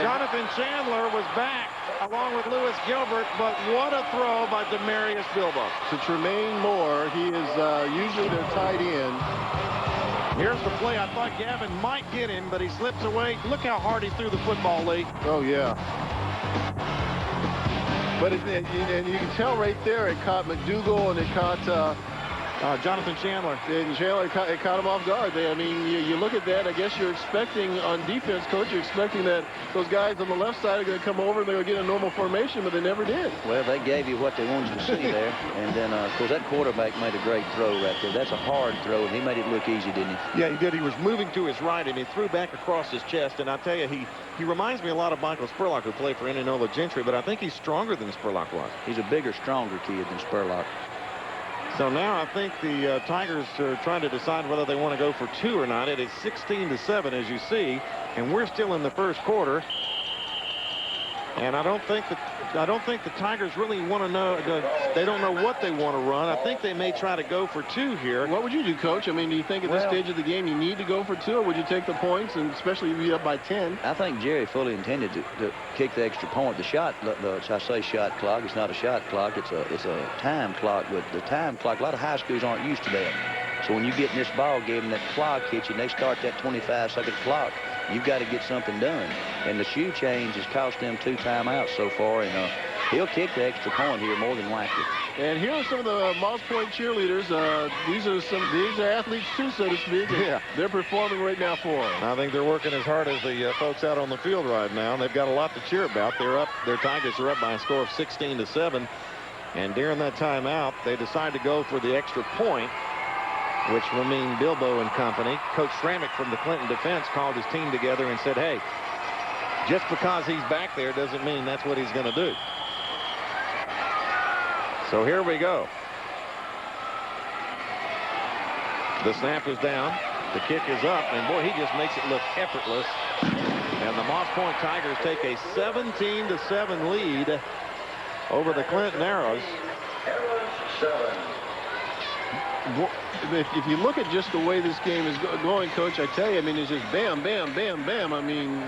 S2: Jonathan Chandler was back along with Lewis Gilbert, but what a throw by Demarius Bilbo.
S3: To Tremaine Moore, he is usually their tight end.
S2: Here's the play. I thought Gavin might get him, but he slips away. Look how hard he threw the football, Lee.
S3: Oh, yeah. But and you can tell right there it caught McDougal and it caught
S2: Jonathan Chandler.
S3: And Chandler it caught him off guard. I mean, you look at that. I guess you're expecting on defense, Coach, you're expecting that those guys on the left side are going to come over and they're going to get a normal formation, but they never did.
S4: Well, they gave you what they wanted to see there. And then, of course, that quarterback made a great throw right there. That's a hard throw, and he made it look easy, didn't he?
S2: Yeah, he did. He was moving to his right, and he threw back across his chest. And I tell you, he reminds me a lot of Michael Spurlock, who played for Indianola Gentry, but I think he's stronger than Spurlock was.
S4: He's a bigger, stronger kid than Spurlock.
S2: So now I think the Tigers are trying to decide whether they want to go for 2 or not. It is 16-7, as you see, and we're still in the first quarter. And I don't think the Tigers really want to know. They don't know what they want to run. I think they may try to go for 2 here.
S3: What would you do, Coach? I mean, do you think at this stage of the game you need to go for 2, or would you take the points, and especially if you're up by 10?
S4: I think Jerry fully intended to kick the extra point. The shot, I say shot clock. It's not a shot clock. It's a time clock. But the time clock, a lot of high schools aren't used to that. So when you get in this ball game and that clock hits you, and they start that 25-second clock, you've got to get something done. And the shoe change has cost them 2 timeouts so far, and he'll kick the extra point here more than likely.
S3: And here are some of the Moss Point cheerleaders. These are athletes too, so to speak.
S2: Yeah,
S3: they're performing right now for them.
S2: I think they're working as hard as the folks out on the field right now. And they've got a lot to cheer about. Their Tigers are up by a score of 16-7. And during that timeout, they decide to go for the extra point, which will mean Bilbo and company. Coach Shramick from the Clinton defense called his team together and said, hey, just because he's back there doesn't mean that's what he's going to do. So here we go. The snap is down. The kick is up. And, boy, he just makes it look effortless. And the Moss Point Tigers take a 17-7 lead over the Clinton Arrows.
S3: If you look at just the way this game is going, Coach, I tell you, I mean, it's just bam, bam, bam, bam. I mean,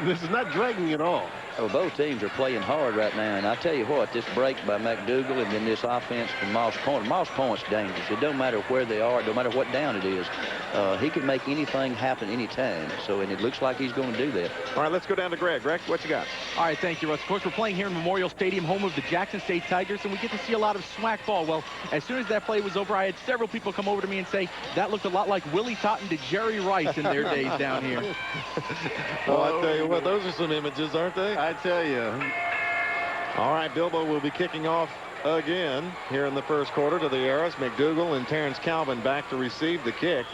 S3: this is not dragging at all.
S4: Well, both teams are playing hard right now, and I tell you what, this break by McDougal and then this offense from Moss Point. Moss Point's dangerous. It don't matter where they are, no matter what down it is. He can make anything happen anytime. So, and it looks like he's going to do that.
S2: All right, let's go down to Greg. Greg, what you got?
S5: All right, thank you, Russ. Of course, we're playing here in Memorial Stadium, home of the Jackson State Tigers, and we get to see a lot of SWAC ball. Well, as soon as that play was over, I had several people come over to me and say that looked a lot like Willie Totten to Jerry Rice in their days down here.
S2: Well, I tell you what, those are some images, aren't they?
S3: I tell you.
S2: All right, Bilbo will be kicking off again here in the first quarter to the Arrows. McDougal and Terrence Calvin back to receive the kick.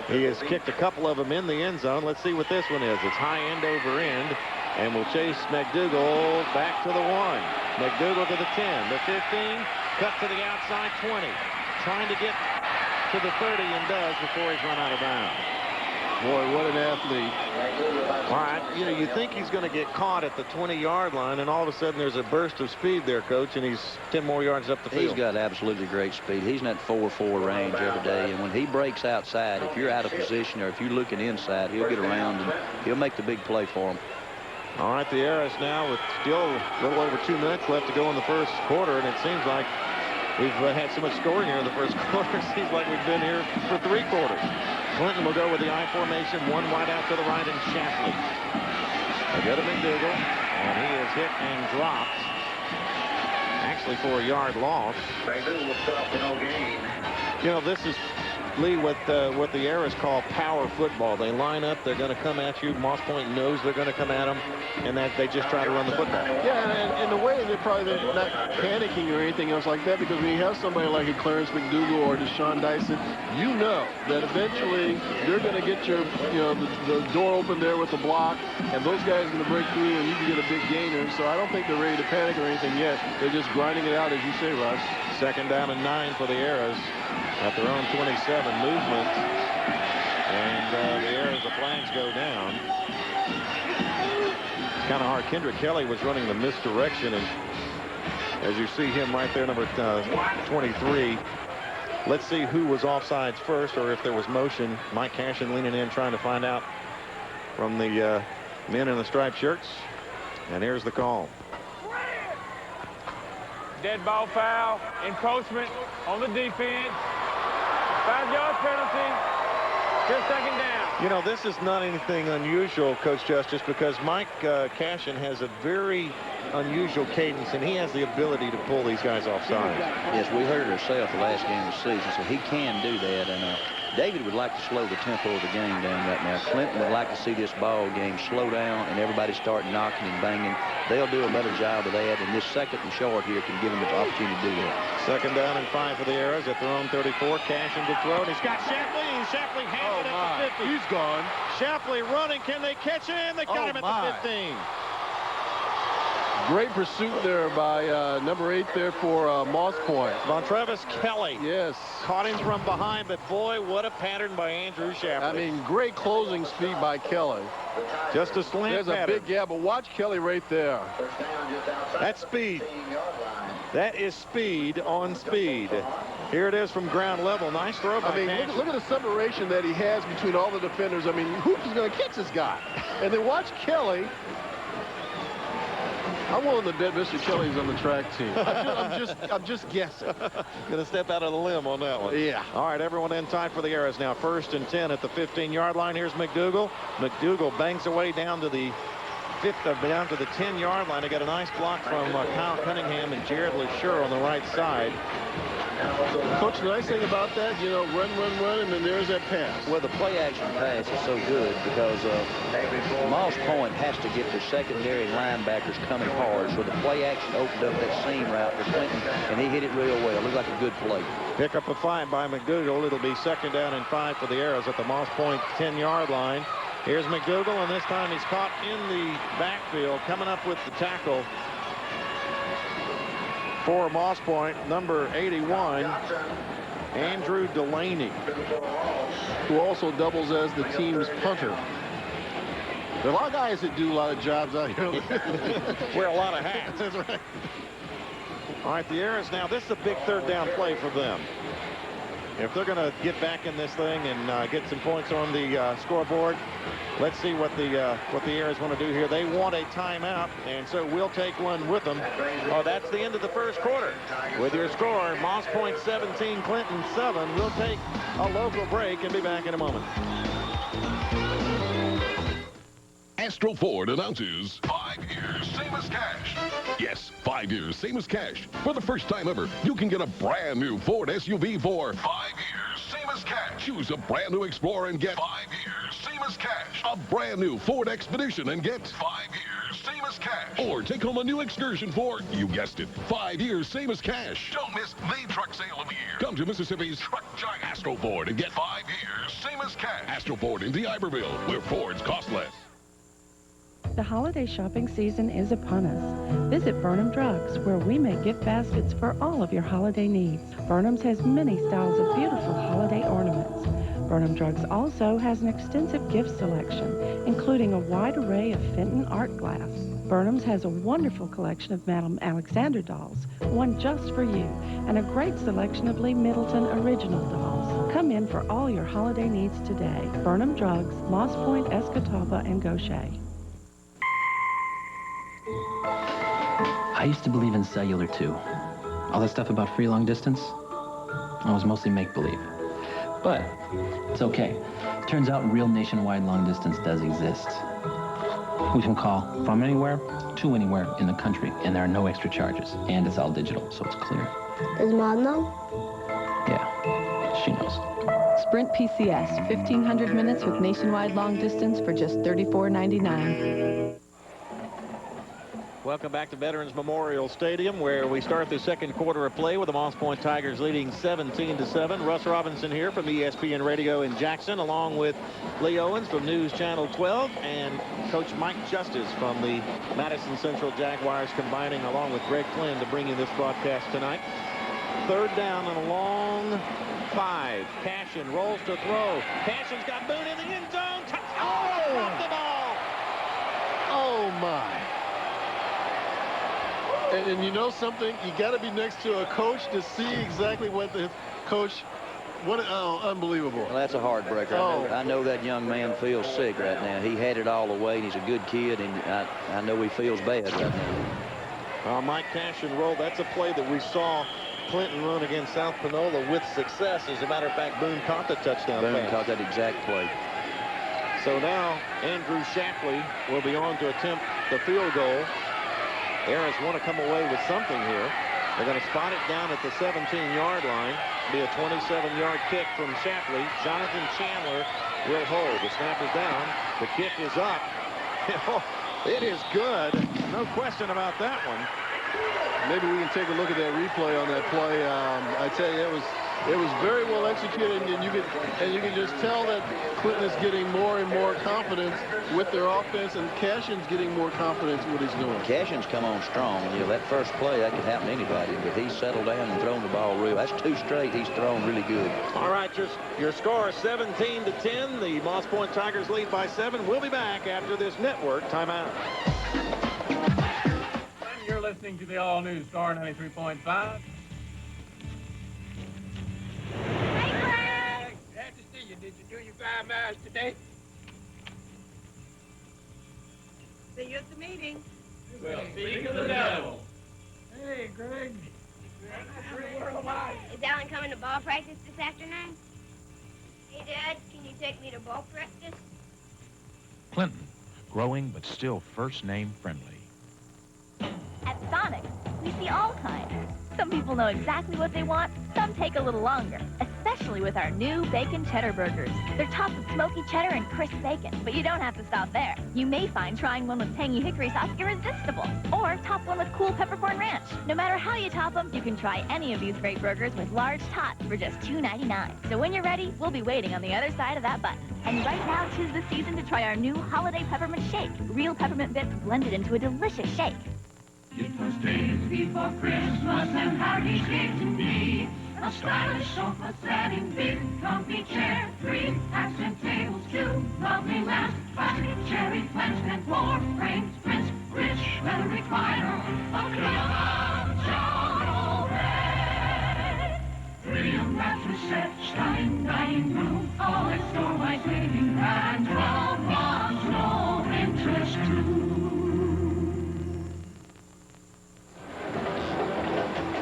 S2: He has kicked a couple of them in the end zone. Let's see what this one is. It's high end over end, and we'll chase McDougal back to the 1. McDougal to the 10, the 15, cut to the outside 20. Trying to get to the 30 and does before he's run out of bounds.
S3: Boy, what an athlete.
S2: All right, you know, you think he's going to get caught at the 20-yard line, and all of a sudden there's a burst of speed there, Coach, and he's 10 more yards up the field.
S4: He's got absolutely great speed. He's in that 4-4 range every day, and when he breaks outside, if you're out of position or if you're looking inside, he'll get around and he'll make the big play for him.
S2: All right, the Arrows now with still a little over 2 minutes left to go in the first quarter, and it seems like we've had so much scoring here in the first quarter. It seems like we've been here for 3 quarters. Clinton will go with the I formation, 1 wide out to the right, and Shapley. They go to McDougal, and he is hit and dropped. Actually for a yard loss. You know, this is, Lee, what the Arrows call power football. They line up, they're going to come at you. Moss Point knows they're going to come at them, and that they just try to run the football.
S3: Yeah, and the way they're probably not panicking or anything else like that, because when you have somebody like a Clarence McDougal or Deshaun Dyson, you know that eventually they're going to get your, the door open there with the block, and those guys are going to break through, and you can get a big gainer. So I don't think they're ready to panic or anything yet. They're just grinding it out, as you say, Russ.
S2: 2nd down and 9 for the Arrows at their own 27 movement, and the Arrows, the flags go down. It's kind of hard. Kendrick Kelly was running the misdirection, and as you see him right there, number 23. Let's see who was offsides first, or if there was motion. Mike Cashin leaning in, trying to find out from the men in the striped shirts, and here's the call.
S10: Dead ball foul, encroachment on the defense. 5-yard penalty. Just 2nd down.
S2: You know, this is not anything unusual, Coach Justice, because Mike Cashin has a very unusual cadence, and he has the ability to pull these guys off sides.
S4: Yes, we heard it ourselves the last game of the season, so he can do that. And David would like to slow the tempo of the game down right now. Clinton would like to see this ball game slow down and everybody start knocking and banging. They'll do a better job of that, and this 2nd and short here can give them the opportunity to do that.
S2: 2nd down and 5 for the Arrows at their own 34. Cashin to throw, and he's got Shapley, and Shapley has it at the 50.
S3: He's gone.
S2: Shapley running. Can they catch him? They got him at the 15.
S3: Great pursuit there by number 8 there for Moss Point.
S2: Montravis Kelly.
S3: Yes.
S2: Caught him from behind, but boy, what a pattern by Andrew Shapley.
S3: I mean, great closing speed by Kelly.
S2: Just a slant
S3: There's
S2: pattern.
S3: a big gap, but watch Kelly right there.
S2: That's speed. That is speed on speed. Here it is from ground level. Nice throw by
S3: I mean, look at the separation that he has between all the defenders. I mean, who's going to catch this guy? And then watch Kelly. I'm willing to bet Mr. Kelly's on the track team. I'm just guessing.
S2: Gonna step out of the limb on that one.
S3: Yeah.
S2: All right, everyone in tight for the Arrows now. 1st and 10 at the 15-yard line. Here's McDougal. McDougal bangs away down to the 10-yard line. They got a nice block from Kyle Cunningham and Jared LeSure on the right side.
S3: Coach, the nice thing about that, run, and then there's that pass.
S4: Well, the play-action pass is so good because Moss Point has to get their secondary linebackers coming hard, so the play-action opened up that seam route for Clinton, and he hit it real well. Looked like a good play.
S2: Pick up a 5 by McDougal. It'll be 2nd down and 5 for the Arrows at the Moss Point 10-yard line. Here's McDougal, and this time he's caught in the backfield, coming up with the tackle for Moss Point, number 81, Andrew Delaney,
S3: who also doubles as the team's punter. There are a lot of guys that do a lot of jobs out here.
S2: Wear a lot of hats. That's right. All right, the Arrows now, this is a big 3rd down play for them. if they're going to get back in this thing and get some points on the scoreboard, let's see what the Airs want to do here. They want a timeout, and so we'll take one with them. Oh, that's the end of the first quarter. With your score, Moss Point 17, Clinton 7. We'll take a local break and be back in a moment.
S12: Astro Ford announces 5 years, same as cash. Yes, 5 years, same as cash. For the first time ever, you can get a brand new Ford SUV for 5 years, same as cash. Choose a brand new Explorer and get 5 years, same as cash. A brand new Ford Expedition and get 5 years, same as cash. Or take home a new Excursion for, you guessed it, 5 years, same as cash. Don't miss the truck sale of the year. Come to Mississippi's truck giant Astro Ford and get 5 years, same as cash. Astro Ford in Iberville, where Fords cost less.
S13: The holiday shopping season is upon us. Visit Burnham Drugs, where we make gift baskets for all of your holiday needs. Burnham's has many styles of beautiful holiday ornaments. Burnham Drugs also has an extensive gift selection, including a wide array of Fenton art glass. Burnham's has a wonderful collection of Madame Alexander dolls, one just for you, and a great selection of Lee Middleton original dolls. Come in for all your holiday needs today. Burnham Drugs, Moss Point, Escatawpa, and Gaucher.
S14: I used to believe in cellular, too. All that stuff about free long distance, I was mostly make-believe. But it's okay. Turns out real nationwide long distance does exist. We can call from anywhere to anywhere in the country, and there are no extra charges. And it's all digital, so it's clear.
S15: Does Mom know?
S14: Yeah, she knows.
S16: Sprint PCS, 1,500 minutes with nationwide long distance for just $34.99.
S2: Welcome back to Veterans Memorial Stadium, where we start the second quarter of play with the Moss Point Tigers leading 17-7. Russ Robinson here from ESPN Radio in Jackson, along with Lee Owens from News Channel 12 and Coach Mike Justice from the Madison Central Jaguars, combining along with Greg Flynn to bring you this broadcast tonight. Third down and a long 5. Cashin rolls to throw. Cashin's got Boone in the end zone. Touchdown! Dropped the ball.
S3: Oh, my. And you know something? You got to be next to a coach to see exactly what the coach. Unbelievable.
S4: Well, that's a heartbreaker. I know that young man feels sick right now. He had it all away, and he's a good kid, and I know he feels bad right now.
S2: Mike Cashin rolled. That's a play that we saw Clinton run against South Panola with success. As a matter of fact, Boone caught the touchdown pass.
S4: Boone caught that exact play.
S2: So now Andrew Shapley will be on to attempt the field goal. Airs want to come away with something here. They're going to spot it down at the 17-yard line. Be a 27-yard kick from Shapley. Jonathan Chandler will hold. The snap is down. The kick is up. It is good. No question about that one.
S3: Maybe we can take a look at that replay on that play. I tell you, it was very well executed, and you can just tell that Clinton is getting more and more confidence with their offense, and Cashin's getting more confidence in what he's doing.
S4: Cashin's come on strong. You know, that first play, that could happen to anybody, but he's settled down and thrown the ball real. That's 2 straight. He's thrown really good.
S2: All right, your score is 17-10. The Moss Point Tigers lead by 7. We'll be back after this network timeout.
S10: You're listening to the all-new Star 93.5.
S17: Did you do your 5 miles today? See you at the meeting.
S10: We'll speak of the devil.
S17: Hey, Greg. Is Alan coming to ball practice this afternoon? Hey, Dad, can you take me to ball practice?
S1: Clinton, growing but still first-name friendly.
S18: At Sonic, we see all kinds. Some people know exactly what they want, some take a little longer, especially with our new Bacon Cheddar Burgers. They're topped with smoky cheddar and crisp bacon, but you don't have to stop there. You may find trying one with tangy hickory sauce irresistible, or top one with cool peppercorn ranch. No matter how you top them, you can try any of these great burgers with large tots for just $2.99. So when you're ready, we'll be waiting on the other side of that button. And right now, 'tis the season to try our new holiday peppermint shake. Real peppermint bits blended into a delicious shake.
S19: It was days before Christmas, and how he came to me. A stylish sofa set in big, comfy chair, 3 accent tables, 2 lovely lamps, classic cherry flames, and 4 framed prints, rich leather recliner, a club John O'Reilly. 3 mattress set, living room, all in store by saving, and 12 months, no interest too.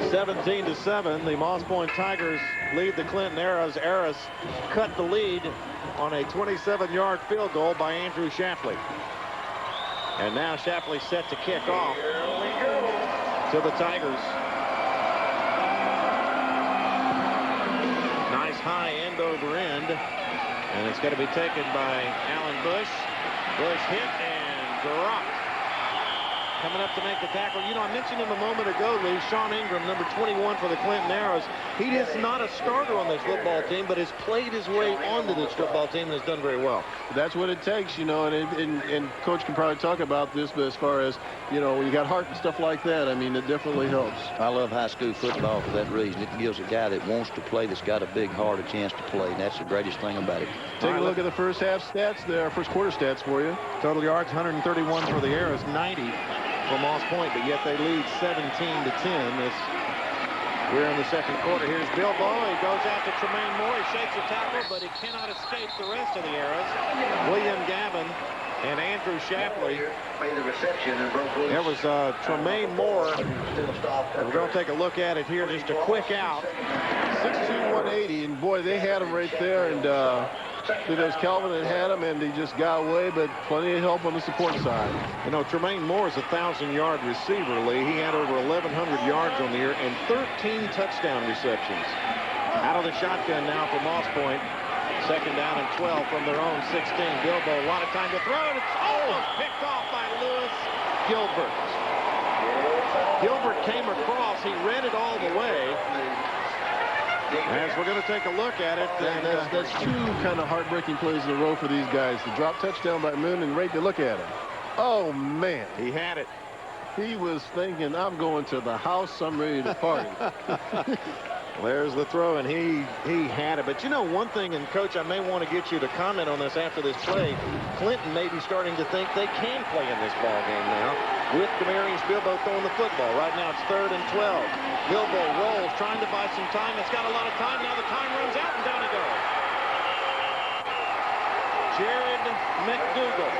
S2: 17-7, the Moss Point Tigers lead the Clinton Arrows. Arrows cut the lead on a 27-yard field goal by Andrew Shapley. And now Shapley set to kick off to the Tigers. Nice high end over end. And it's going to be taken by Alan Bush. Bush hit and dropped. Coming up to make the tackle. You know, I mentioned him a moment ago, Lee. Sean Ingram, number 21 for the Clinton Arrows. He is not a starter on this football team, but has played his way onto this football team and has done very well.
S3: That's what it takes, you know, and Coach can probably talk about this, but as far as, you know, when you got heart and stuff like that, I mean, it definitely helps.
S4: I love high school football for that reason. It gives a guy that wants to play, that's got a big heart, a chance to play, and that's the greatest thing about it.
S3: Take a look at the first half stats there, first quarter stats for you.
S2: Total yards, 131 for the Arrows, 90 for Moss Point, but yet they lead 17-10 as we're in the second quarter. Here's Bilbo. He goes out to Tremaine Moore. He shakes a tackle, but he cannot escape the rest of the Arrows. William Gavin and Andrew Shapley. There was Tremaine Moore. We're going to take a look at it here. Just a quick out.
S3: 6'2", 180, and boy, they had him right there, and it was Calvin that had him, and he just got away, but plenty of help on the support side.
S2: You know, Tremaine Moore is a 1,000-yard receiver, Lee. He had over 1,100 yards on the year and 13 touchdown receptions. Out of the shotgun now for Moss Point. Second down and 12 from their own 16. Bilbo, a lot of time to throw, and it's almost picked off by Lewis Gilbert. Gilbert came across. He read it all the way. As we're going to take a look at it. And
S3: that's two kind of heartbreaking plays in a row for these guys. The drop touchdown by Moon, and right to look at him. Oh, man.
S2: He had it.
S3: He was thinking, I'm going to the house. I'm ready to party.
S2: There's the throw, and he had it. But you know, one thing, and Coach, I may want to get you to comment on this after this play. Clinton may be starting to think they can play in this ball game now with Demarius Bilbo throwing the football. Right now it's 3rd and 12. Bilbo rolls, trying to buy some time. It's got a lot of time. Now the time runs out, and down he goes. Jared McDougal.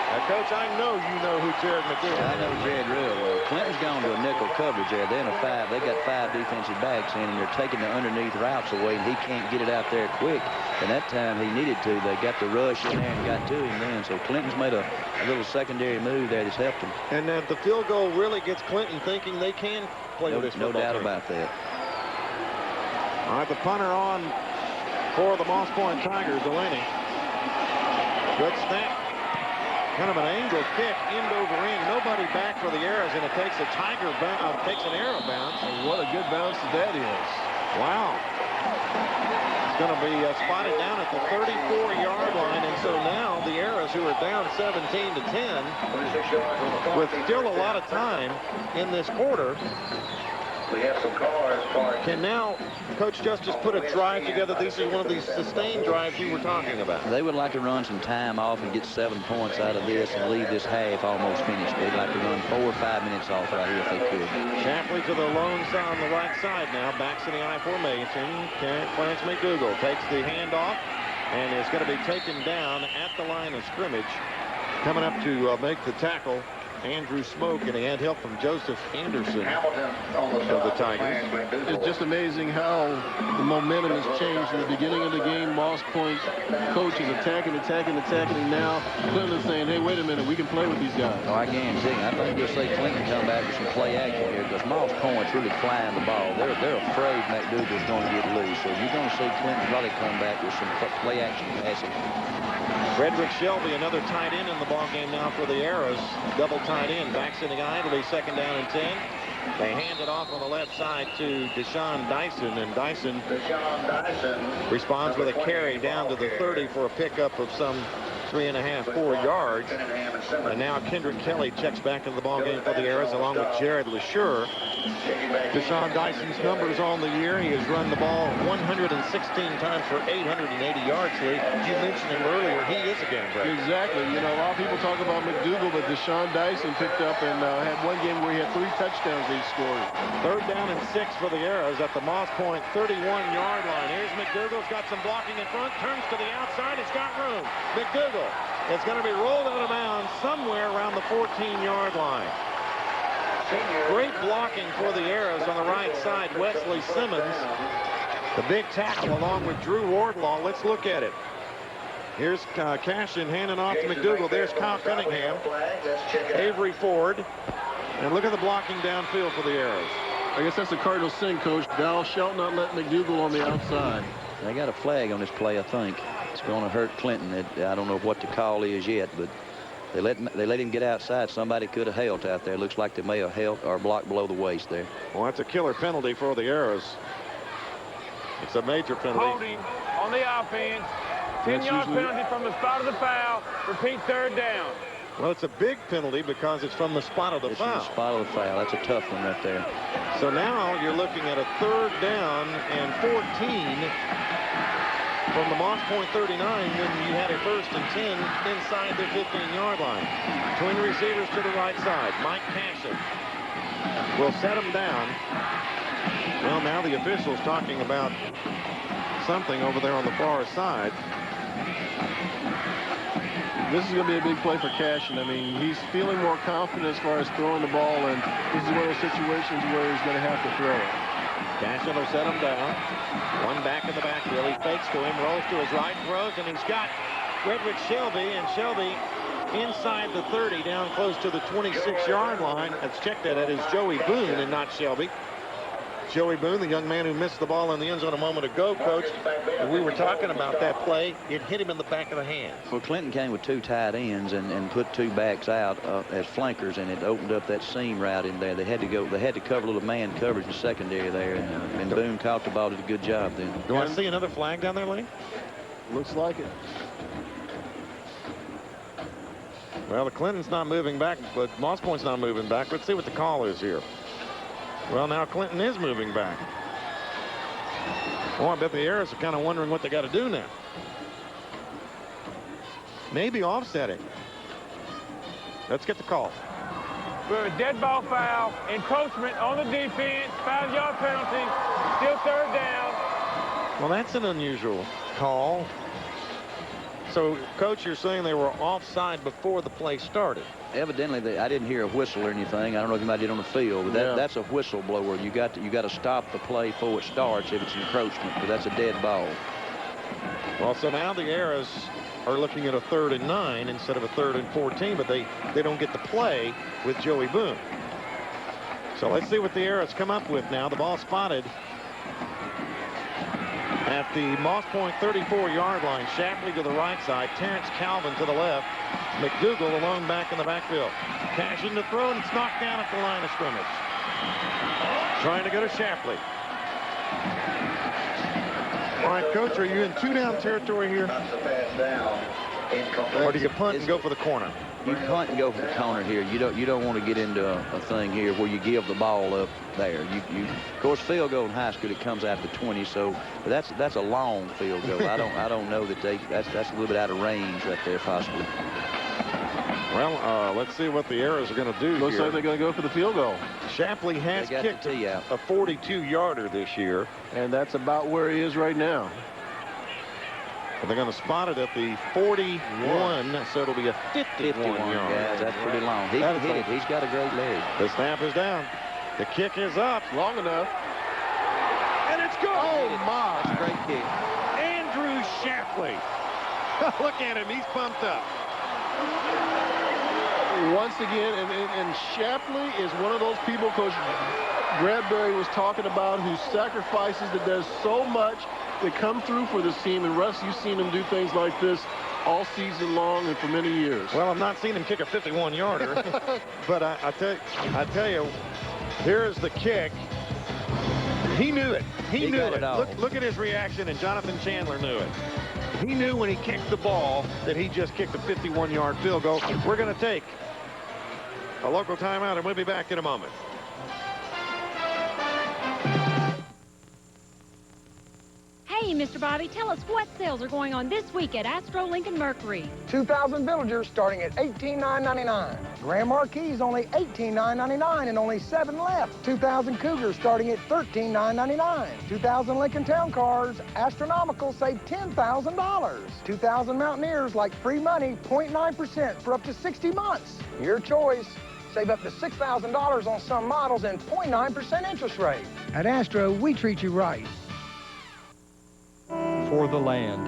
S2: Now, Coach, I know you know who Jared McDougal is.
S4: I know Jared real well. Clinton's gone to a nickel coverage there. They're in a 5. They got 5 defensive backs in, and they're taking the underneath routes away, and he can't get it out there quick. And that time he needed to. They got the rush in there and got to him then. So Clinton's made a little secondary move there that's helped him.
S2: And the field goal really gets Clinton thinking they can play with this football
S4: No doubt
S2: team.
S4: about that.
S2: All right, the punter on for the Moss Point Tigers, Delaney. Good snap. Kind of an angle kick, end over end. Nobody back for the Arrows, and it takes a Tiger bounce, takes an Arrow bounce.
S3: And what a good bounce that is. Wow.
S2: It's going to be spotted down at the 34-yard line, and so now the Arrows, who are down 17-10, with still a lot of time in this quarter,
S11: we have some cars parked.
S2: Can now Coach Justice put a drive together? This is one of these sustained drives you were talking about.
S4: They would like to run some time off and get 7 points out of this and leave this half almost finished. They'd like to run 4 or 5 minutes off right here if they could.
S2: Shapley to the lone side on the right side now. Backs in the I formation. Clarence McDougal takes the handoff and is going to be taken down at the line of scrimmage. Coming up to make the tackle, Andrew Smoke, and he had help from Joseph Anderson of the Tigers.
S3: It's just amazing how the momentum has changed. In the beginning of the game, Moss Point coach is attacking, and now Clinton's saying, hey, wait a minute, we can play with these guys.
S4: Oh, I guarantee you. I think you'll see Clinton come back with some play action here because Moss Point's really flying the ball. They're afraid McDougal's going to get loose, so you're going to see Clinton probably come back with some play action passing.
S2: Frederick Shelby, another tight end in the ball game now for the Arrows. Double tight end, backs in the eye. It'll be 2nd down and 10. They hand it off on the left side to Deshaun Dyson, and Dyson responds with a carry down to the 30 for a pickup of some 3.5, 4 yards. And now Kendrick Kelly checks back into the ball game for the Arrows along with Jared LeSure. Deshaun Dyson's numbers on the year. He has run the ball 116 times for 880 yards, Lee. You mentioned him earlier. He is a game breaker.
S3: Exactly. You know, a lot of people talk about McDougal, but Deshaun Dyson picked up and had one game where he had 3 touchdowns he scored.
S2: 3rd down and 6 for the Arrows at the Moss Point 31-yard line. Here's McDougal's got some blocking in front, turns to the outside. It's got room. McDougal is going to be rolled out of bounds somewhere around the 14-yard line. Great blocking for the Arrows on the right side. Wesley Simmons, the big tackle along with Drew Wardlaw. Let's look at it. Here's Cashin handing off to McDougal. There's Kyle Cunningham, Avery Ford, and look at the blocking downfield for the Arrows.
S3: I guess that's the Cardinals sin, Coach. Thou shalt not let McDougal on the outside.
S4: They got a flag on this play, I think. It's going to hurt Clinton. I don't know what the call is yet, but they let him get outside. Somebody could have held out there. Looks like they may have held or blocked below the waist there.
S2: Well, that's a killer penalty for the Arrows. It's a major penalty.
S10: Holding on the offense. 10-yard penalty from the spot of the foul. Repeat 3rd down.
S2: Well, it's a big penalty because it's from the spot of the foul.
S4: From the spot of the foul. That's a tough one right there.
S2: So now you're looking at a 3rd down and 14 from the Moss Point 39 when you had a 1st and 10 inside their 15-yard line. Twin receivers to the right side. Mike Cashin will set him down. Well, now the official's talking about something over there on the far side.
S3: This is going to be a big play for Cashin. I mean, he's feeling more confident as far as throwing the ball, and this is one of those situations where he's going to have to throw it.
S2: Cashin will set him down. One back in the backfield. He fakes to him, rolls to his right, throws, and he's got Frederick Shelby, and Shelby inside the 30, down close to the 26-yard line. Let's check that. That is Joey Boone and not Shelby. Joey Boone, the young man who missed the ball in the end zone a moment ago, Coach. We were talking about that play. It hit him in the back of the hand.
S4: Well, Clinton came with 2 tight ends and put 2 backs out as flankers, and it opened up that seam route in there. They had to cover a little man coverage in the secondary there, and Boone caught the ball. Did a good job then.
S2: Do I see another flag down there, Lee?
S3: Looks like it.
S2: Well, the Clinton's not moving back, but Moss Point's not moving back. Let's see what the call is here. Well, now Clinton is moving back. Oh, I bet the Arrows are kind of wondering what they got to do now. Maybe offset it. Let's get the call.
S10: We have a dead ball foul, encroachment on the defense, 5-yard penalty, still 3rd down.
S2: Well, that's an unusual call. So, Coach, you're saying they were offside before the play started.
S4: Evidently, I didn't hear a whistle or anything. I don't know if anybody did on the field, but that's a whistle blower. You got to stop the play before it starts if it's encroachment, but that's a dead ball.
S2: Well, so now the Arrows are looking at a 3rd and 9 instead of a 3rd and 14, but they don't get the play with Joey Boone. So let's see what the Arrows come up with now. The ball spotted at the Moss Point 34-yard line. Shapley to the right side. Terrence Calvin to the left. McDougal alone back in the backfield. Cashin to throw, and it's knocked down at the line of scrimmage. Trying to go to Shapley. All right, Coach, are you in 2-down territory here? Or do you punt and go for the corner?
S4: You punt and go for the corner here. You don't want to get into a thing here where you give the ball up there. Of course, field goal in high school, it comes out to 20. So, but that's a long field goal. I don't know that that's a little bit out of range right there, possibly.
S2: Well, let's see what the Arrows are going to do.
S3: Looks like they're going to go for the field goal.
S2: Shapley has kicked a 42-yarder this year.
S3: And that's about where he is right now.
S2: But they're going to spot it at the 41, so it'll be a 51 yard.
S4: Yeah, that's pretty long. He can hit it. He's got a great leg.
S2: The snap is down. The kick is up.
S3: Long enough.
S2: And it's good.
S3: Oh, my.
S4: That's a great kick.
S2: Andrew Shapley. Look at him. He's pumped up.
S3: Once again, and Shapley is one of those people Coach Bradbury was talking about who sacrifices, that does so much to come through for this team. And Russ, you've seen him do things like this all season long and for many years.
S2: Well, I've not seen him kick a 51-yarder, but I tell you, here's the kick. He knew it. He knew it. Look at his reaction, and Jonathan Chandler knew it. He knew when he kicked the ball that he just kicked a 51-yard field goal. We're going to take a local timeout, and we'll be back in a moment.
S15: Hey, Mr. Bobby, tell us what sales are going on this week at Astro Lincoln Mercury.
S20: 2,000 Villagers starting at $18,999. Grand Marquis only $18,999 and only 7 left. 2,000 Cougars starting at $13,999. 2,000 Lincoln Town Cars, astronomical, save $10,000. 2,000 Mountaineers like free money, 0.9% for up to 60 months. Your choice. Save up to $6,000 on some models and 0.9% interest rate. At Astro, we treat you right.
S21: For the land.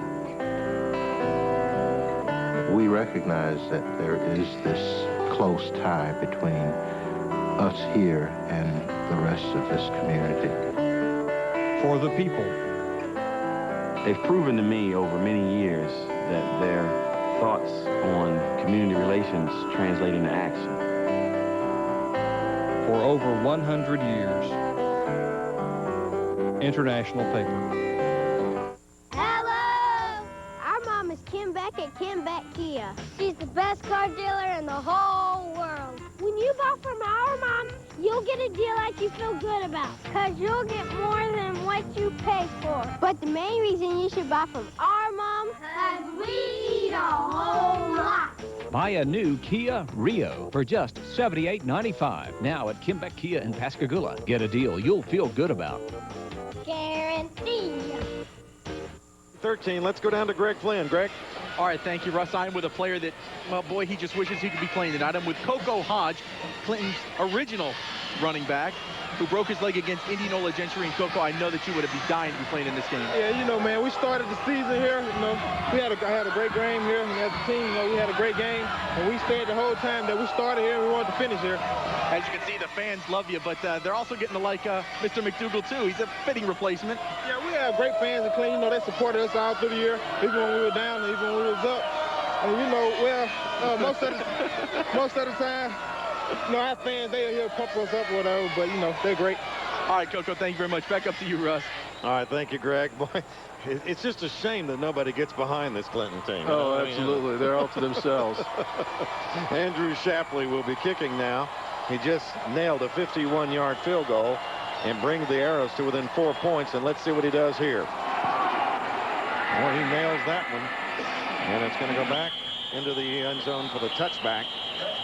S22: We recognize that there is this close tie between us here and the rest of this community.
S21: For the people.
S23: They've proven to me over many years that their thoughts on community relations translate into action.
S21: For over 100 years. International Paper.
S24: Hello! Our mom is Kim Beck at Kim Beck Kia. She's the best car dealer in the whole world. When you buy from our mom, you'll get a deal that you feel good about, because you'll get more than what you pay for. But the main reason you should buy from our mom, because we eat a whole lot.
S25: Buy a new Kia Rio for just $78.95. Now at Kim Beck Kia in Pascagoula. Get a deal you'll feel good about.
S24: Guarantee.
S2: 13. Let's go down to Greg Flynn. Greg.
S5: All right, thank you, Russ. I'm with a player that, well, boy, he just wishes he could be playing tonight. I'm with Coco Hodge, Clinton's original running back, who broke his leg against Indianola Gentry. And Coco, I know that you would be dying to be playing in this game.
S3: Yeah, you know, man, we started the season here. You know, I had a great game here, and as a team, you know, we had a great game, and we stayed the whole time that we started here, and we wanted to finish here.
S5: As you can see, the fans love you, but they're also getting to like Mr. McDougal, too. He's a fitting replacement.
S3: Yeah, we have great fans in Clinton. You know, they supported us all through the year, even when we were down, and even when we was up. And, you know, well, most of the time, you know, our fans, they're here to pump us up or whatever, but, you know, they're great.
S5: All right, Coco, thank you very much. Back up to you, Russ.
S2: All right, thank you, Greg. Boy, it's just a shame that nobody gets behind this Clinton team.
S3: Oh, absolutely. They're all to themselves.
S2: Andrew Shapley will be kicking now. He just nailed a 51-yard field goal and brings the Arrows to within 4 points, and let's see what he does here. Well, he nails that one, and it's going to go back into the end zone for the touchback.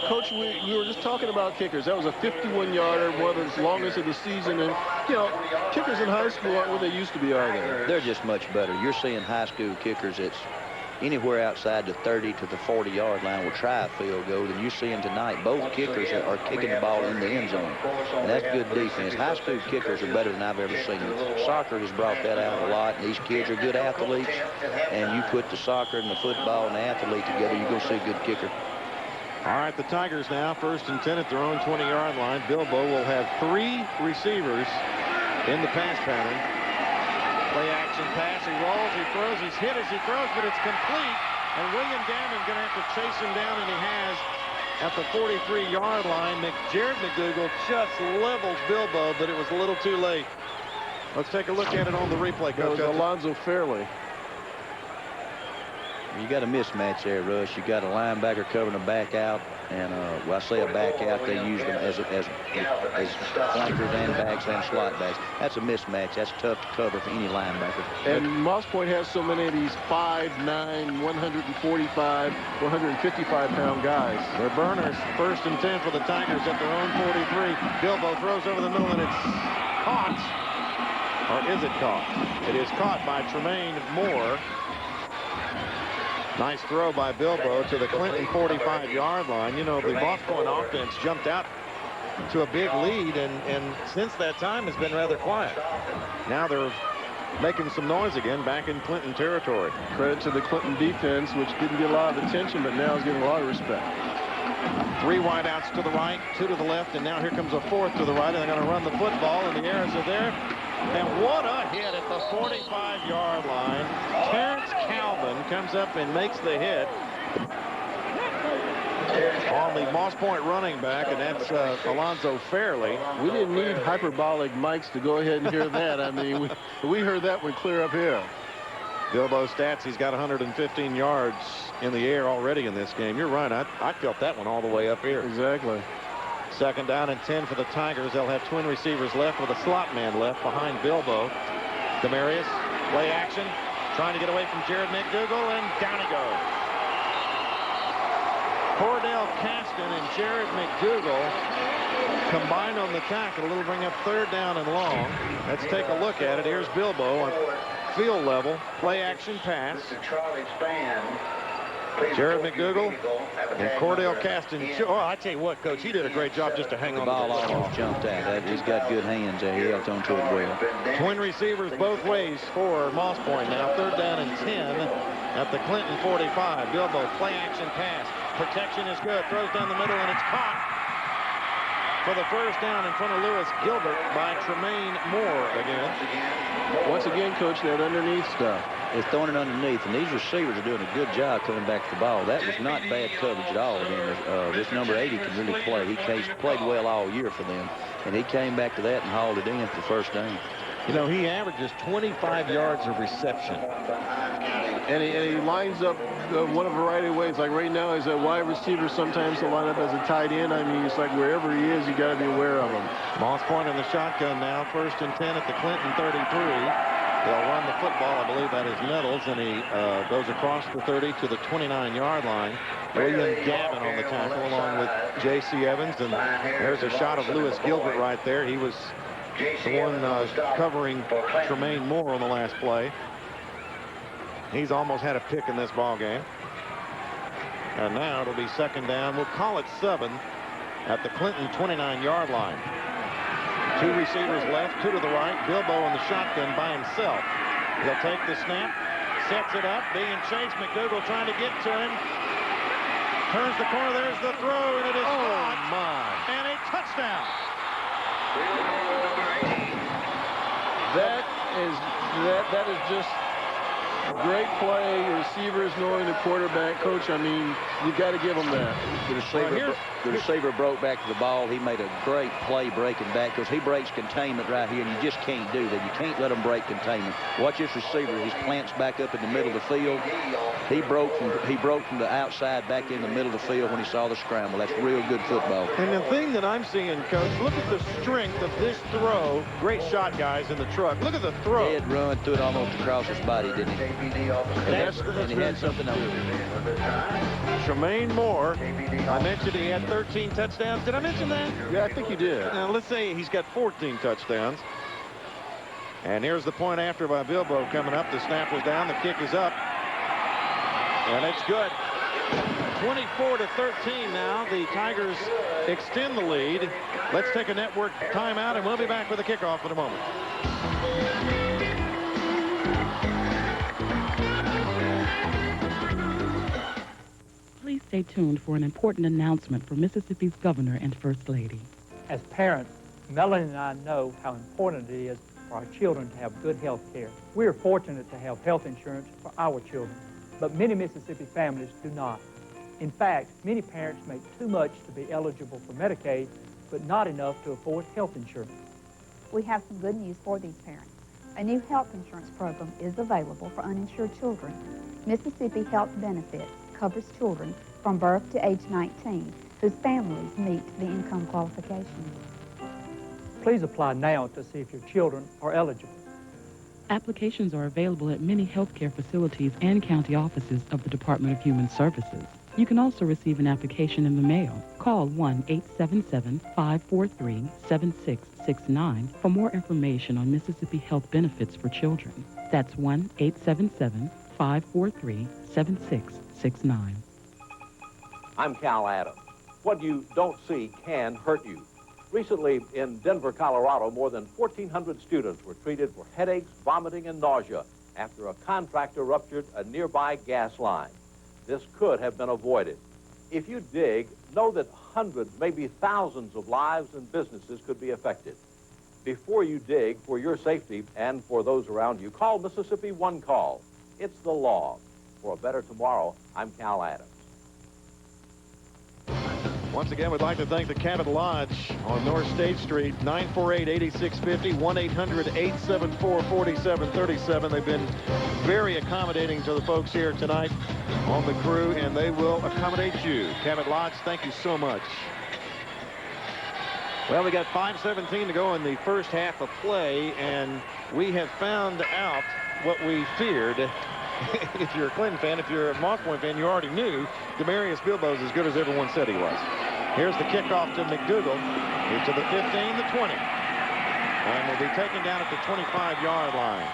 S3: Coach, we were just talking about kickers. That was a 51-yarder, one of the longest of the season. And, you know, kickers in high school aren't what they used to be, are they?
S4: They're just much better. You're seeing high school kickers that's anywhere outside the 30 to the 40-yard line will try a field goal. And you're seeing tonight both kickers are kicking the ball in the end zone. And that's good defense. High school kickers are better than I've ever seen them. Soccer has brought that out a lot. These kids are good athletes. And you put the soccer and the football and the athlete together, you're going to see a good kicker.
S2: All right, the Tigers now, 1st and 10 at their own 20-yard line. Bilbo will have 3 receivers in the pass pattern. Play action pass, he rolls, he throws, he's hit as he throws, but it's complete. And William Gammon going to have to chase him down, and he has at the 43-yard line. Jared McDougal just levels Bilbo, but it was a little too late. Let's take a look at it on the replay, Coach.
S3: That was Alonzo Fairley.
S4: You got a mismatch there, Russ. You got a linebacker covering a back out, and when I say a back out, they use them as flankers and backs and slot backs. That's a mismatch. That's tough to cover for any linebacker.
S3: And Moss Point has so many of these 5'9", 145, 155-pound guys.
S2: They're burners. 1st and 10 for the Tigers at their own 43. Bilbo throws over the middle, and it's caught. Or is it caught? It is caught by Tremaine Moore. Nice throw by Bilbo to the Clinton 45-yard line. You know, the Moss Point offense jumped out to a big lead, and since that time has been rather quiet. Now they're making some noise again back in Clinton territory.
S3: Credit to the Clinton defense, which didn't get a lot of attention, but now is getting a lot of respect.
S2: 3 wideouts to the right, 2 to the left, and now here comes a 4th to the right, and they're going to run the football, and the Arrows are there. And what a hit at the 45-yard line. Terrence Calvin comes up and makes the hit on the Moss Point running back, and that's Alonzo Fairley.
S3: We didn't need hyperbolic mics to go ahead and hear that. I mean, we heard that one clear up here.
S2: Bilbo stats, he's got 115 yards in the air already in this game. You're right. I felt that one all the way up here.
S3: Exactly.
S2: 2nd down and 10 for the Tigers. They'll have twin receivers left with a slot man left behind Bilbo. Demarius Play action, trying to get away from Jared McDougal, and down he goes. Cordell Caston and Jared McDougal combined on the tackle. It'll bring up 3rd down and long. Let's take a look at it. Here's Bilbo on field level. Play action pass. Jared McDougal and Cordell Caston. Oh, I tell you what, Coach, he did a great job just to hang on.
S4: The ball almost jumped out. He's got good hands there. He held onto it well.
S2: Twin receivers both ways for Moss Point now. 3rd down and 10 at the Clinton 45. Bilbo, play action pass. Protection is good. Throws down the middle, and it's caught for the 1st down in front of Lewis Gilbert by Tremaine Moore again.
S3: Once again, Coach, that underneath stuff.
S4: They're throwing it underneath, and these receivers are doing a good job coming back to the ball. That was not bad coverage at all. I mean, this number 80 can really play. He played well all year for them, and he came back to that and hauled it in for 1st down.
S2: You know, he averages 25 yards of reception.
S3: And he lines up one of a variety of ways. Like right now, he's a wide receiver. Sometimes he'll line up as a tight end. I mean, it's like wherever he is, you got to be aware of him.
S2: Moss Point in the shotgun now. 1st and 10 at the Clinton 33. They'll run the football, I believe, at his middles, and he goes across the 30 to the 29-yard line. William Gavin on the tackle, along with J.C. Evans, and there's a shot of Lewis Gilbert right there. He was the one covering Tremaine Moore on the last play. He's almost had a pick in this ball game. And now it'll be 2nd down. We'll call it 7 at the Clinton 29-yard line. 2 receivers left, 2 to the right. Bilbo in the shotgun by himself. He'll take the snap, sets it up, being chased. McDougal trying to get to him. Turns the corner, there's the throw, and it is caught. And a touchdown.
S3: That is just great play. Receivers knowing the quarterback. Coach, I mean, you got to give them that.
S4: The receiver broke back to the ball. He made a great play breaking back because he breaks containment right here, and you just can't do that. You can't let him break containment. Watch this receiver. He plants back up in the middle of the field. He broke from the outside back in the middle of the field when he saw the scramble. That's real good football.
S2: And the thing that I'm seeing, Coach, look at the strength of this throw. Great shot, guys, in the truck. Look at the throw.
S4: He had run through it almost across his body, didn't he? And he had something on it.
S2: Tremaine Moore, I mentioned he had 13 touchdowns. Did I mention that?
S3: Yeah, I think you did.
S2: Now, let's say he's got 14 touchdowns. And here's the point after by Bilbo coming up. The snap was down. The kick is up. And it's good. 24-13 now. The Tigers extend the lead. Let's take a network timeout, and we'll be back with the kickoff in a moment.
S13: Please stay tuned for an important announcement from Mississippi's Governor and First Lady.
S6: As parents, Melanie and I know how important it is for our children to have good health care. We are fortunate to have health insurance for our children, but many Mississippi families do not. In fact, many parents make too much to be eligible for Medicaid, but not enough to afford health insurance.
S7: We have some good news for these parents. A new health insurance program is available for uninsured children. Mississippi Health Benefits covers children from birth to age 19 whose families meet the income qualifications.
S6: Please apply now to see if your children are eligible.
S13: Applications are available at many healthcare facilities and county offices of the Department of Human Services. You can also receive an application in the mail. Call 1-877-543-7669 for more information on Mississippi Health Benefits for Children. That's 1-877-543-7669.
S8: I'm Cal Adams. What you don't see can hurt you. Recently in Denver, Colorado, more than 1,400 students were treated for headaches, vomiting, and nausea after a contractor ruptured a nearby gas line. This could have been avoided. If you dig, know that hundreds, maybe thousands of lives and businesses could be affected. Before you dig, for your safety and for those around you, call Mississippi One Call. It's the law. For a better tomorrow, I'm Cal Adams.
S2: Once again, we'd like to thank the Cabot Lodge on North State Street, 948-8650, 1-800-874-4737. They've been very accommodating to the folks here tonight on the crew, and they will accommodate you. Cabot Lodge, thank you so much. Well, we got 5:17 to go in the first half of play, and we have found out what we feared. If you're a Clinton fan, if you're a Moss Point fan, you already knew Demarius Bilbo is as good as everyone said he was. Here's the kickoff to McDougal. He's to the 15, the 20. And will be taken down at the 25-yard line.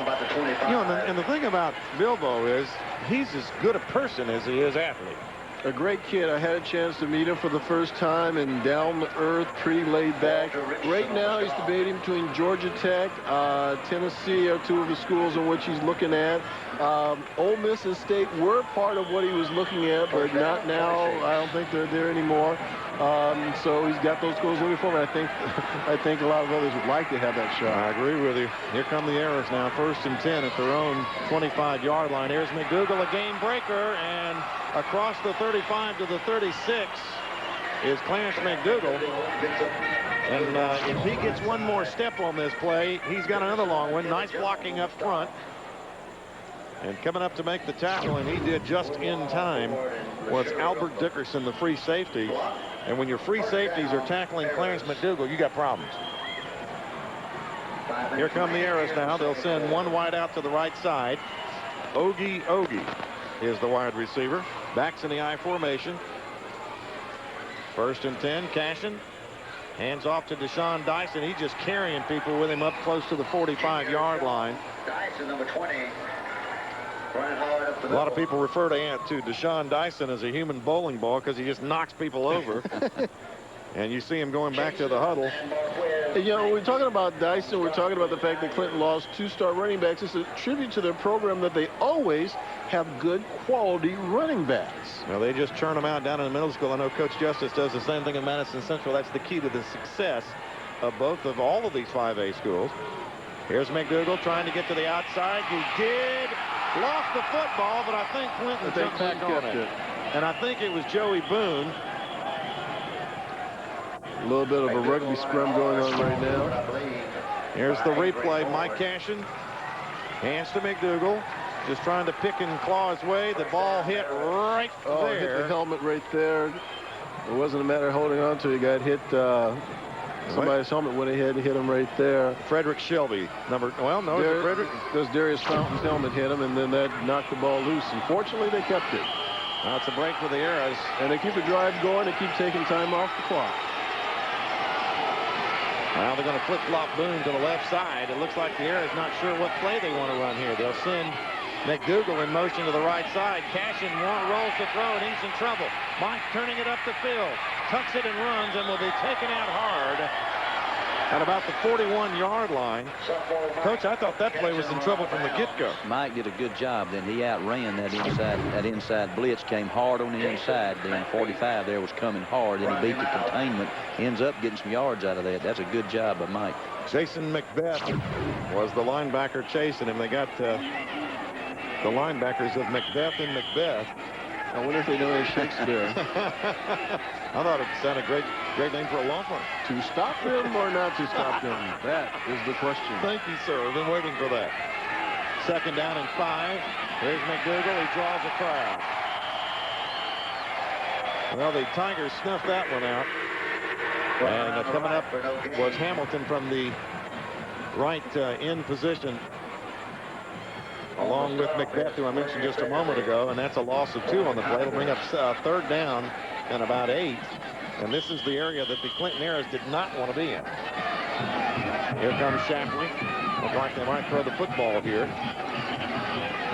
S11: About the 25.
S2: You know, and the thing about Bilbo is he's as good a person as he is athlete.
S3: A great kid. I had a chance to meet him for the first time, and down to earth, pretty laid back. Right now, he's debating between Georgia Tech, Tennessee are two of the schools in which he's looking at. Ole Miss and State were part of what he was looking at, but not now. I don't think they're there anymore. So he's got those schools looking for him. I think a lot of others would like to have that shot.
S2: I agree with you. Here come the Arrows now, 1st and 10 at their own 25-yard line. Here's McDougal, a game breaker, and across the 35 to the 36 is Clarence McDougal. And if he gets one more step on this play, he's got another long one. Nice blocking up front. And coming up to make the tackle, and he did just in time, was Albert Dickerson, the free safety. And when your free safeties are tackling Clarence McDougal, you got problems. Here come the Arrows now. They'll send one wide out to the right side. Ogie is the wide receiver. Backs in the I formation. 1st and 10, Cashin. Hands off to Deshaun Dyson. He's just carrying people with him up close to the 45-yard line.
S11: Dyson, number 20.
S2: A lot of people refer to Deshaun Dyson as a human bowling ball because he just knocks people over. And you see him going back to the huddle.
S3: You know, when we're talking about Dyson, we're talking about the fact that Clinton lost 2-star running backs. It's a tribute to their program that they always have good quality running backs.
S2: Well, they just churn them out down in the middle school. I know Coach Justice does the same thing in Madison Central. That's the key to the success of all of these 5A schools. Here's McDougal trying to get to the outside. He did. Lost the football, but I think Clinton jumped back on it. And I think it was Joey Boone.
S3: A little bit of a rugby scrum going on right now.
S2: Here's the replay. Mike Cashin. Hands to McDougal. Just trying to pick and claw his way. The ball hit right there.
S3: Hit the helmet right there. It wasn't a matter of holding on to it. He got hit. Somebody's helmet went ahead and hit him right there.
S2: Frederick Shelby. Frederick?
S3: Does Darius Fountain's helmet hit him, and then that knocked the ball loose. Unfortunately, they kept it.
S2: Now it's a break for the Arrows.
S3: And they keep the drive going. They keep taking time off the clock.
S2: Now they're going to flip-flop Boone to the left side. It looks like the Arrows not sure what play they want to run here. They'll send McDougal in motion to the right side. Cashin rolls to throw, and he's in trouble. Mike turning it up the field. Tucks it and runs, and will be taken out hard at about the 41-yard line. Coach, I thought that play was in trouble from the get-go.
S4: Mike did a good job. Then he outran that inside. That inside blitz came hard on the inside. Then 45 there was coming hard. Then he beat the containment. Ends up getting some yards out of that. That's a good job by Mike.
S2: Jason Macbeth was the linebacker chasing him. They got the linebackers of Macbeth and Macbeth.
S3: I wonder if they know any Shakespeare.
S2: I thought it sounded great name for a law firm.
S3: To stop them or not to stop them? That is the question.
S2: Thank you, sir. I've been waiting for that. 2nd down and 5. Here's McDougal. He draws a crowd. Well, the Tigers snuffed that one out. And coming up was Hamilton from the right end position, along with Macbeth, who I mentioned just a moment ago, and that's a loss of 2 on the play. It'll bring up 3rd down and about 8. And this is the area that the Clinton Arrows did not want to be in. Here comes Shapley. Looks like they might throw the football here.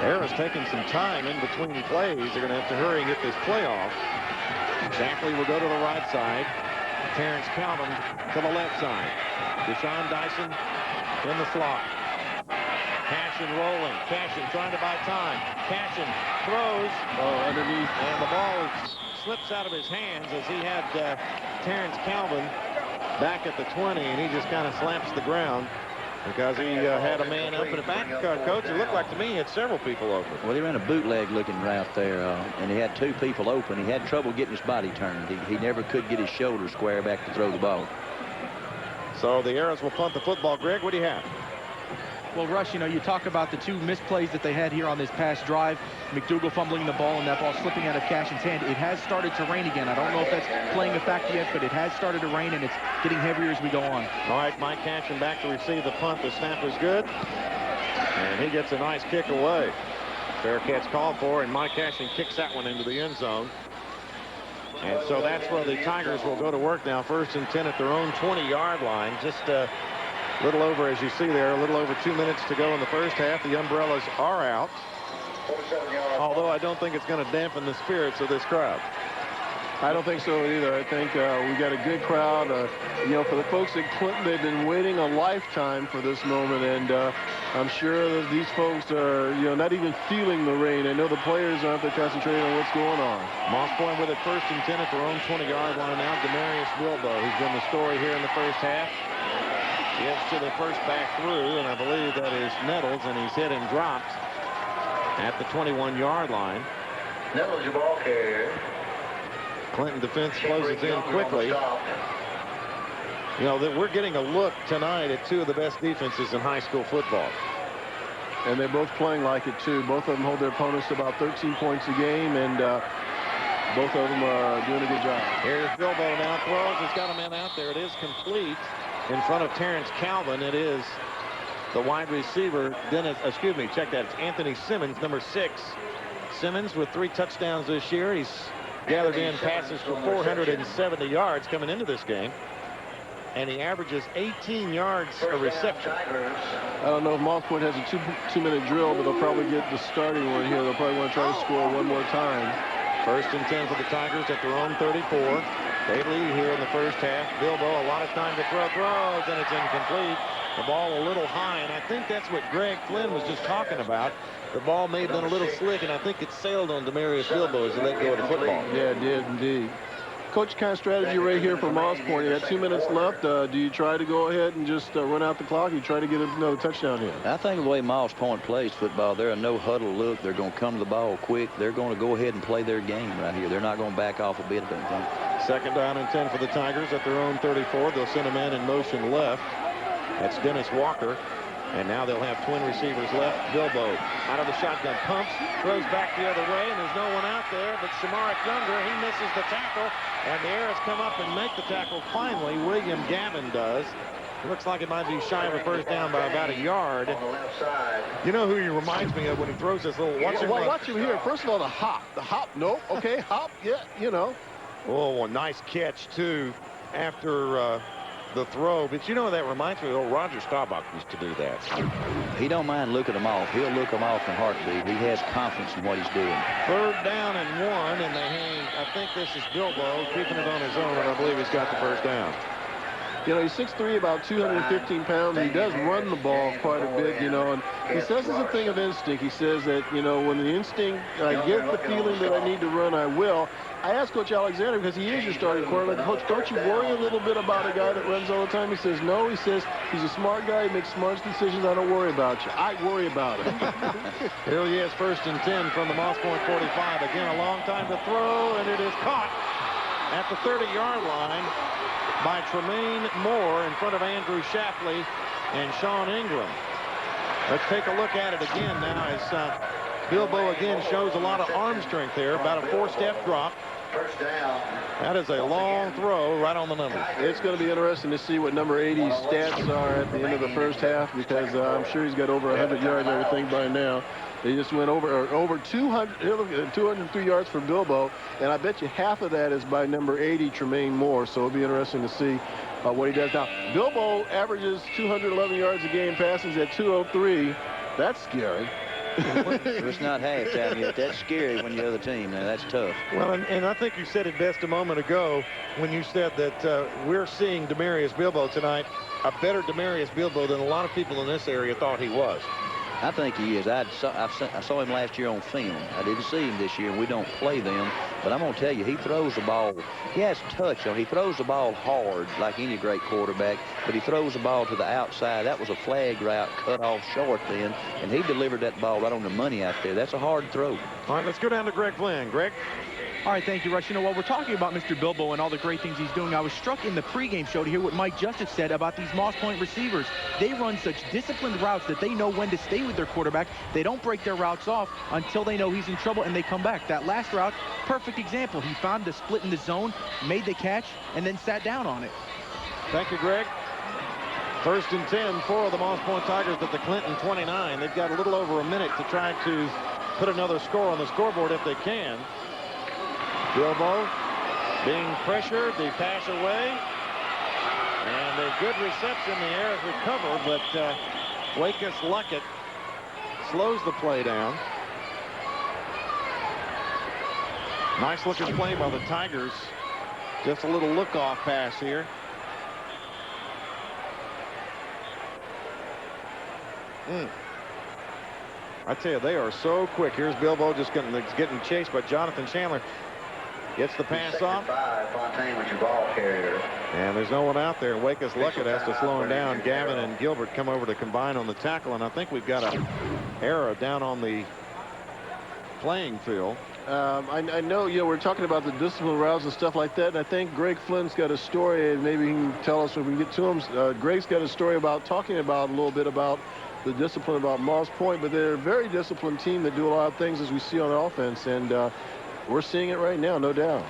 S2: Arrows taking some time in between plays. They're going to have to hurry and get this play off. Shapley will go to the right side. Terrence Calvin to the left side. Deshaun Dyson in the slot. Cashin rolling. Cashin trying to buy time. Cashin throws.
S3: Underneath.
S2: And the ball slips out of his hands as he had Terrence Calvin back at the 20, and he just kind of slaps the ground because he had a man up in the back. Coach, it looked like to me he had several people open.
S4: Well, he ran a bootleg-looking route there, and he had 2 people open. He had trouble getting his body turned. He never could get his shoulder square back to throw the ball.
S2: So the Arrows will punt the football. Greg, what do you have?
S5: Well, Rush, you know, you talk about the 2 misplays that they had here on this past drive. McDougal fumbling the ball and that ball slipping out of Cashin's hand. It has started to rain again. I don't know if that's playing a factor yet, but it has started to rain, and it's getting heavier as we go on.
S2: All right, Mike Cashin back to receive the punt. The snap is good. And he gets a nice kick away. Bearcats called for, and Mike Cashin kicks that one into the end zone. And so that's where the Tigers will go to work now. 1st and 10 at their own 20-yard line. Just a little over, as you see there, a little over 2 minutes to go in the first half. The umbrellas are out. Although I don't think it's going to dampen the spirits of this crowd.
S3: I don't think so either. I think we got a good crowd. You know, for the folks at Clinton, they've been waiting a lifetime for this moment, and I'm sure that these folks are, you know, not even feeling the rain. I know the players aren't. They're concentrating on what's going on.
S2: Moss Point with it 1st and 10 at their own 20-yard line now. Demarius Bilbo, who's been the story here in the first half, gives to the first back through, and I believe that is Nettles, and he's hit and dropped at the 21-yard line.
S11: Nettles, your ball carrier.
S2: Clinton defense closes in quickly. You know, that we're getting a look tonight at 2 of the best defenses in high school football.
S3: And they're both playing like it, too. Both of them hold their opponents to about 13 points a game, and both of them are doing a good job.
S2: Here's Bilbo now, throws. He's got a man out there. It is complete in front of Terrence Calvin. It is the wide receiver, check that. It's Anthony Simmons, number 6. Simmons with 3 touchdowns this year. He's gathered in passes for 470 yards coming into this game. And he averages 18 yards a reception.
S3: I don't know if Moss Point has a two-minute drill, but they'll probably get the starting one here. They'll probably want to try to score one more time.
S2: 1st and 10 for the Tigers at their own 34. They lead here in the first half. Bilbo, a lot of time to throw, throws, and it's incomplete. The ball a little high, and I think that's what Greg Flynn was just talking about. The ball may have been a little slick, and I think it sailed on Demarius Bilbo as he let go of the football.
S3: Yeah, it did indeed. Coach, kind of strategy right here for Moss Point. You got 2 minutes left. Do you try to go ahead and just run out the clock? Or you try to get another touchdown here?
S4: I think the way Moss Point plays football, they're a no-huddle look. They're going to come to the ball quick. They're going to go ahead and play their game right here. They're not going to back off a bit, I don't think.
S2: 2nd down and 10 for the Tigers at their own 34. They'll send a man in motion left. That's Dennis Walker. And now they'll have twin receivers left. Bilbo out of the shotgun, pumps, throws back the other way, and there's no one out there but Shamarik Younger. He misses the tackle, and the Airs come up and make the tackle finally. William Gavin does. It looks like it might be shy of a first down by about a yard. You know who he reminds me of when he throws this little...
S3: Watch him here. First of all, the hop. The hop, no. Okay, hop, yeah, you know.
S2: Oh, a nice catch, too, after... the throw, but you know that reminds me of Roger Staubach used to do that.
S4: He don't mind looking them off. He'll look them off in a heartbeat. He has confidence in what he's doing.
S2: 3rd down and 1, and they hang. I think this is Bilbo keeping it on his own, and I believe he's got the first down.
S3: You know, he's 6'3", about 215 pounds. He does run the ball quite a bit, you know, and he says it's a thing of instinct. He says that, you know, when the instinct, I get the feeling that I need to run, I will. I asked Coach Alexander, because he is your starting quarterback, Coach, don't you worry a little bit about a guy that runs all the time? He says, no. He says, he's a smart guy. He makes smart decisions. I don't worry about you. I worry about him.
S2: Here he is, 1st and 10 from the Moss Point 45. Again, a long time to throw, and it is caught at the 30-yard line by Tremaine Moore in front of Andrew Shapley and Sean Ingram. Let's take a look at it again now as Bilbo again shows a lot of arm strength there, about a 4-step drop.
S11: First down.
S2: That is a long throw right on the number.
S3: It's going to be interesting to see what number 80's stats are at the end of the first half, because I'm sure he's got over 100 yards and everything by now. They just went over 203 yards for Bilbo, and I bet you half of that is by number 80, Tremaine Moore. So it'll be interesting to see what he does. Now, Bilbo averages 211 yards a game, passes at 203. That's scary.
S4: It's not halftime yet. That's scary when you're the team. Now, that's tough.
S2: Well, and I think you said it best a moment ago when you said that we're seeing Demarius Bilbo tonight, a better Demarius Bilbo than a lot of people in this area thought he was.
S4: I think he is. I saw him last year on film. I didn't see him this year, and we don't play them. But I'm going to tell you, he throws the ball. He has touch on. He throws the ball hard like any great quarterback, but he throws the ball to the outside. That was a flag route cut off short then, and he delivered that ball right on the money out there. That's a hard throw.
S2: All right, let's go down to Greg Flynn. Greg?
S5: All right, thank you, Rush. You know, while we're talking about Mr. Bilbo and all the great things he's doing, I was struck in the pregame show to hear what Mike Justice said about these Moss Point receivers. They run such disciplined routes that they know when to stay with their quarterback. They don't break their routes off until they know he's in trouble, and they come back. That last route, perfect example. He found the split in the zone, made the catch, and then sat down on it.
S2: Thank you, Greg. First and 10 for the Moss Point Tigers at the Clinton 29. They've got a little over a minute to try to put another score on the scoreboard if they can. Bilbo being pressured, the pass away. And a good reception. The air is recovered, but Wakus Luckett slows the play down. Nice looking play by the Tigers. Just a little look-off pass here. I tell you, they are so quick. Here's Bilbo just getting chased by Jonathan Chandler. Gets the pass off.
S11: Fontaine with your ball carrier.
S2: And there's no one out there. Wakus Luckett has to slow him down. Gavin and Gilbert come over to combine on the tackle, and I think we've got an error down on the playing field.
S3: I know, we're talking about the discipline routes and stuff like that, and I think Greg Flynn's got a story, and maybe he can tell us when we get to him. Greg's got a story talking about a little bit about the discipline about Moss Point, but they're a very disciplined team that do a lot of things as we see on offense, and we're seeing it right now, no doubt.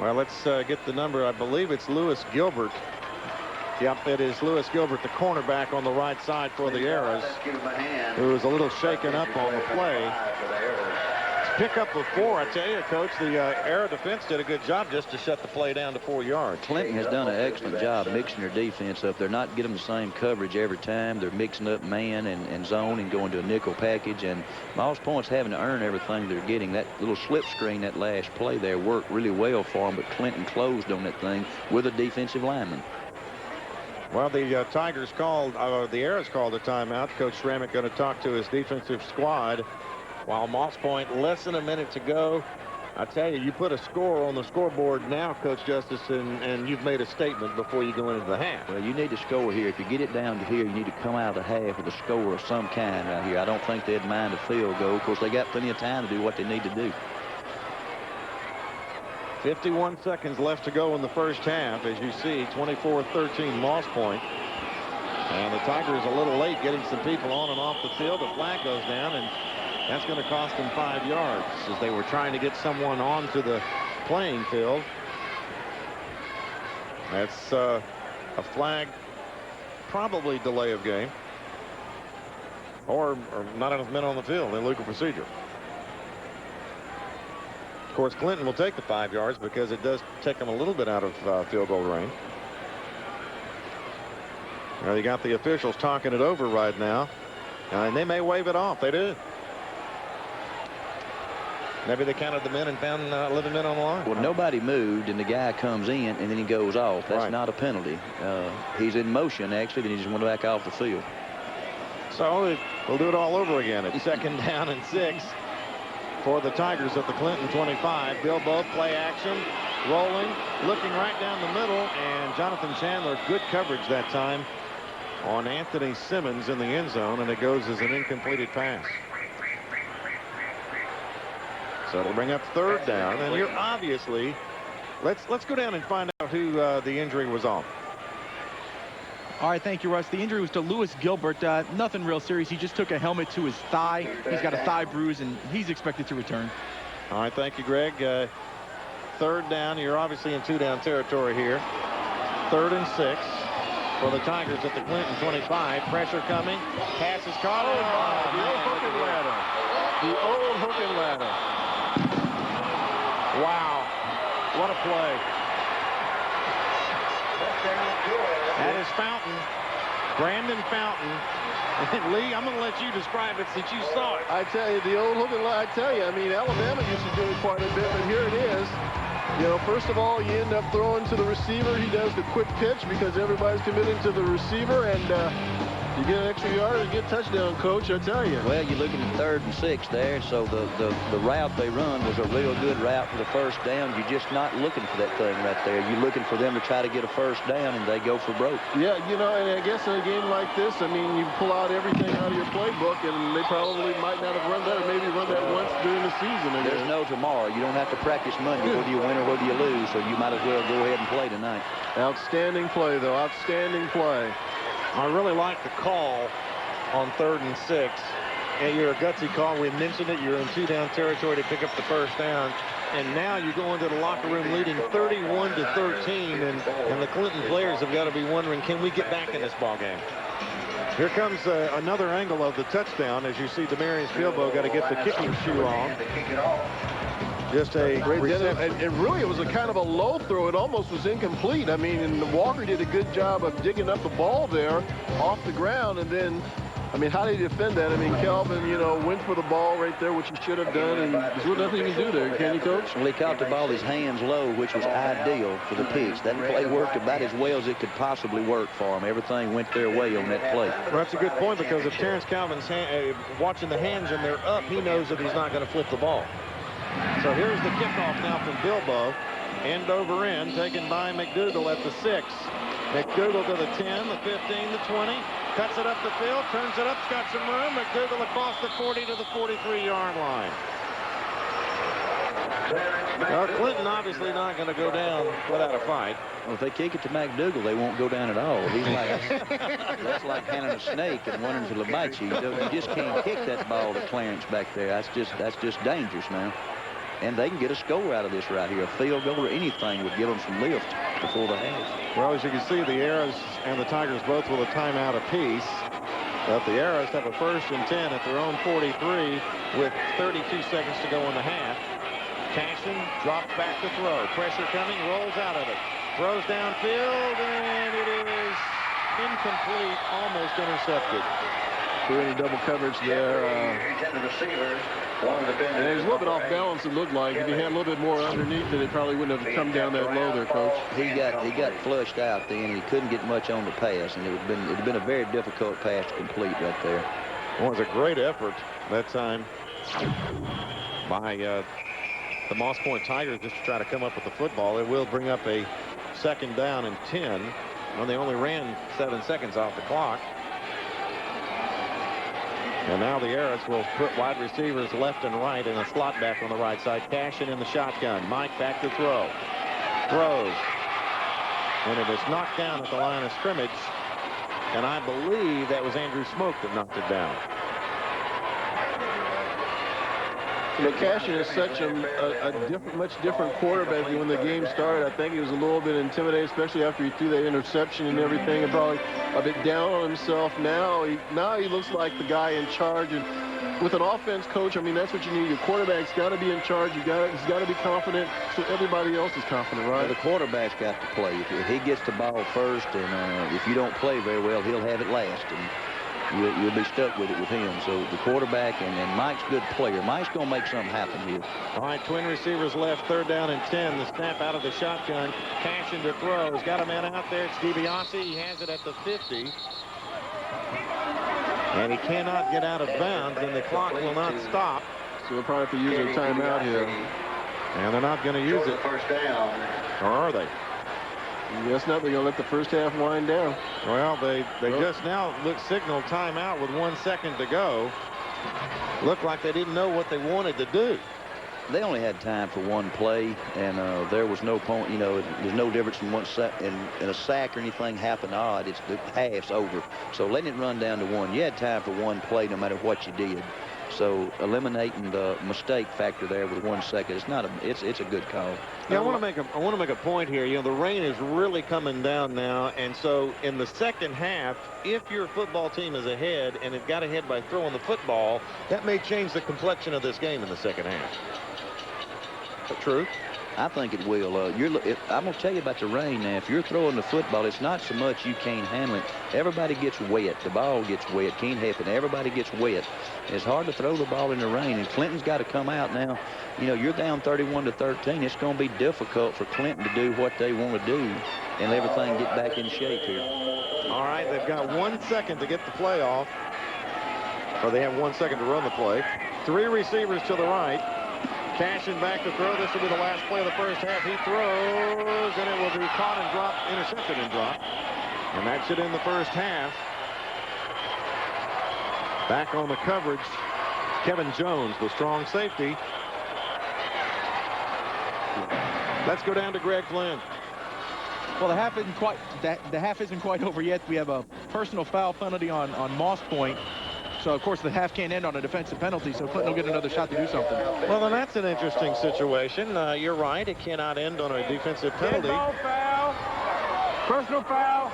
S2: Well, let's get the number. I believe it's Lewis Gilbert. Yep, it is Lewis Gilbert, the cornerback on the right side for the Arrows, who was a little shaken up on the play. Pick up of 4, I tell you, Coach. The Arrow defense did a good job just to shut the play down to 4 yards.
S4: Clinton has done an excellent job mixing their defense up. They're not getting the same coverage every time. They're mixing up man and zone and going to a nickel package. And Moss Point's having to earn everything they're getting. That little slip screen, that last play there, worked really well for them, but Clinton closed on that thing with a defensive lineman.
S2: Well, the Tigers called, the Arrows called a timeout. Coach Schrammick going to talk to his defensive squad. While Moss Point, less than a minute to go. I tell you, you put a score on the scoreboard now, Coach Justice, and you've made a statement before you go into the half.
S4: Well, you need to score here. If you get it down to here, you need to come out of the half with a score of some kind right here. I don't think they'd mind a field goal. Of course, they got plenty of time to do what they need to do.
S2: 51 seconds left to go in the first half. As you see, 24-13 Moss Point. And the Tigers a little late getting some people on and off the field. The flag goes down, and that's going to cost them 5 yards as they were trying to get someone onto the playing field. That's a flag, probably delay of game, or not enough men on the field, illegal procedure. Of course, Clinton will take the 5 yards because it does take them a little bit out of field goal range. Now you got the officials talking it over right now, and they may wave it off. They did. Maybe they counted the men and found 11 men on the line.
S4: Well, nobody moved, and the guy comes in, and then he goes off. That's not a penalty. He's in motion, actually, then he just went back off the field.
S2: So we'll do it all over again. It's 2nd down and 6 for the Tigers at the Clinton 25. Bilbo, play action, rolling, looking right down the middle, and Jonathan Chandler, good coverage that time on Anthony Simmons in the end zone, and it goes as an incompleted pass. So it'll bring up 3rd down, and you're obviously, let's go down and find out who the injury was on.
S5: All right, thank you, Russ. The injury was to Lewis Gilbert. Nothing real serious. He just took a helmet to his thigh. He's got a thigh bruise, and he's expected to return.
S2: All right, thank you, Greg. 3rd down. You're obviously in 2-down territory here. 3rd and 6 for the Tigers at the Clinton 25. Pressure coming. Pass is caught.
S3: The old hook and ladder. The old hook and ladder.
S2: Wow. What a play. That is Fountain. Brandon Fountain. And Lee, I'm going to let you describe it since you saw it.
S3: I tell you, the old hook and ladder, I tell you, I mean, Alabama used to do it quite a bit, but here it is. You know, first of all, you end up throwing to the receiver. He does the quick pitch because everybody's committing to the receiver, and you get an extra yard, you get a touchdown, Coach, I tell you.
S4: Well, you're looking at 3rd and 6 there, so the route they run was a real good route for the 1st down. You're just not looking for that thing right there. You're looking for them to try to get a 1st down, and they go for broke.
S3: Yeah, you know, and I guess in a game like this, I mean, you pull out everything out of your playbook, and they probably might not have run that, or maybe run that once during the season.
S4: There's no tomorrow. You don't have to practice Monday, whether you win or whether you lose, so you might as well go ahead and play tonight.
S3: Outstanding play, though. Outstanding play.
S2: I really like the call on 3rd and 6. And you're a gutsy call. We mentioned it. You're in 2-down territory to pick up the 1st down. and now you go into the locker room leading 31-13, and the Clinton players have got to be wondering, can we get back in this ball game? Here comes another angle of the touchdown. As you see, Demarius Bilbo got to get the kicking shoe on. Just a reception.
S3: And really, it was a kind of a low throw. It almost was incomplete. I mean, and Walker did a good job of digging up the ball there off the ground. And then, I mean, how did he defend that? I mean, Kelvin, you know, went for the ball right there, which he should have done. And there's really nothing he can do there, can you, Coach?
S4: Well, he caught the ball with his hands low, which was ideal for the Pigs. That play worked about as well as it could possibly work for him. Everything went their way on that play.
S2: Well, that's a good point, because if Terrence Calvin's watching the hands and they're up, he knows that he's not going to flip the ball. So here's the kickoff now from Bilbo. End over end, taken by McDougal at the 6. McDougal to the 10, the 15, the 20. Cuts it up the field, turns it up, it's got some room. McDougal across the 40 to the 43-yard line. Well, Clinton obviously not going to go down without a fight.
S4: Well, if they kick it to McDougal, they won't go down at all. He's like, that's like handing a snake and wanting to bite you. You just can't kick that ball to Clarence back there. That's just dangerous now. And they can get a score out of this right here. A field goal or anything would give them some lift before the half.
S2: Well, as you can see, the Arrows and the Tigers both with a timeout apiece. But the Arrows have a 1st and 10 at their own 43 with 32 seconds to go in the half. Cashin drops back to throw. Pressure coming, rolls out of it. Throws downfield, and it is incomplete, almost intercepted.
S3: Through any double coverage there. And it was a little bit off balance, it looked like. If he had a little bit more underneath it, it probably wouldn't have come down that low there, Coach.
S4: He got flushed out then. He couldn't get much on the pass, and it would have been a very difficult pass to complete right there.
S2: Well, it was a great effort that time by the Moss Point Tigers just to try to come up with the football. It will bring up a 2nd down and 10 when they only ran 7 seconds off the clock. And now the Arrows will put wide receivers left and right in a slot back on the right side. Cashin in the shotgun. Mike back to throw. Throws. And it is knocked down at the line of scrimmage. And I believe that was Andrew Smoke that knocked it down.
S3: You know, Cashin is such a much different quarterback than when the game started. I think he was a little bit intimidated, especially after he threw that interception and everything, and probably a bit down on himself. Now he looks like the guy in charge. And with an offense coach, I mean, that's what you need. Your quarterback's got to be in charge. He's got to be confident, so everybody else is confident, right?
S4: Well, the quarterback's got to play. If he gets the ball first, and if you don't play very well, he'll have it last. And you'll be stuck with it with him. So the quarterback and Mike's a good player. Mike's going to make something happen here.
S2: All right, twin receivers left, 3rd down and 10. The snap out of the shotgun. Cashin to throw. He's got a man out there. It's DiBiase. He has it at the 50. And he cannot get out of bounds, and the clock will not stop.
S3: So we'll probably have to use their timeout here.
S2: And they're not going to use it.
S11: First down.
S2: Or are they?
S3: Yes, not. They're going to let the first half wind down.
S2: Well, they just now signaled timeout with 1 second to go. Looked like they didn't know what they wanted to do.
S4: They only had time for one play, and there was no point. You know, there's no difference in in a sack or anything happen odd. It's the half's over. So letting it run down to 1. You had time for one play, no matter what you did. So eliminating the mistake factor there with 1 second, it's a good call.
S2: Yeah, I want to make a point here. You know, the rain is really coming down now, and so in the second half, if your football team is ahead and it got ahead by throwing the football, that may change the complexion of this game in the second half. Is that true?
S4: I think it will. I'm going to tell you about the rain now. If you're throwing the football, it's not so much you can't handle it. Everybody gets wet. The ball gets wet. Can't happen. Everybody gets wet. It's hard to throw the ball in the rain, and Clinton's got to come out now. You know, you're down 31-13. It's going to be difficult for Clinton to do what they want to do and everything get back in shape here.
S2: All right, they've got 1 second to get the play off. Or they have 1 second to run the play. 3 receivers to the right. Cashin back to throw. This will be the last play of the first half. He throws, and it will be caught and dropped, intercepted and dropped. And that's it in the first half. Back on the coverage, Kevin Jones, the strong safety. Let's go down to Greg Flynn.
S5: Well, the half isn't quite over yet. We have a personal foul penalty on Moss Point. So, of course, the half can't end on a defensive penalty, so Clinton will get another shot to do something.
S2: Well, then that's an interesting situation. You're right. It cannot end on a defensive penalty.
S10: Dead ball foul. Personal foul.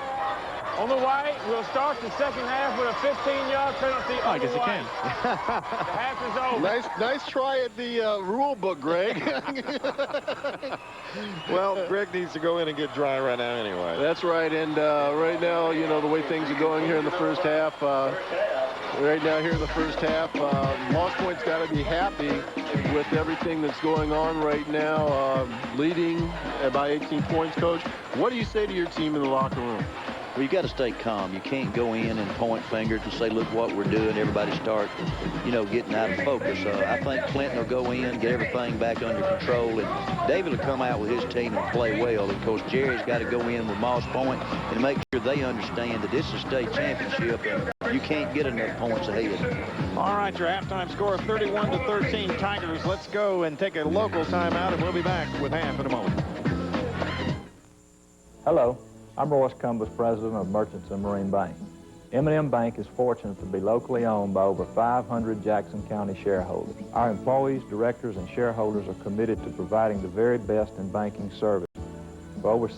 S10: On the white, we'll start the second half with a 15-yard penalty.
S5: Oh, I guess it can.
S10: The half is over.
S3: Nice try at the rule book, Greg.
S2: Well, Greg needs to go in and get dry right now anyway.
S3: That's right, and right now, you know, the way things are going here in the first half, Lost Point's got to be happy with everything that's going on right now, leading by 18 points, Coach. What do you say to your team in the locker room?
S4: Well, you got to stay calm. You can't go in and point fingers and say, look what we're doing. Everybody start, you know, getting out of focus. I think Clinton will go in, get everything back under control, and David will come out with his team and play well. And, of course, Jerry's got to go in with Moss Point and make sure they understand that this is state championship and you can't get enough points ahead.
S2: All right, your halftime score of 31-13 Tigers. Let's go and take a local timeout, and we'll be back with half in a moment.
S9: Hello. I'm Royce Cumbers, president of Merchants and Marine Bank. M&M Bank is fortunate to be locally owned by over 500 Jackson County shareholders. Our employees, directors, and shareholders are committed to providing the very best in banking service. For over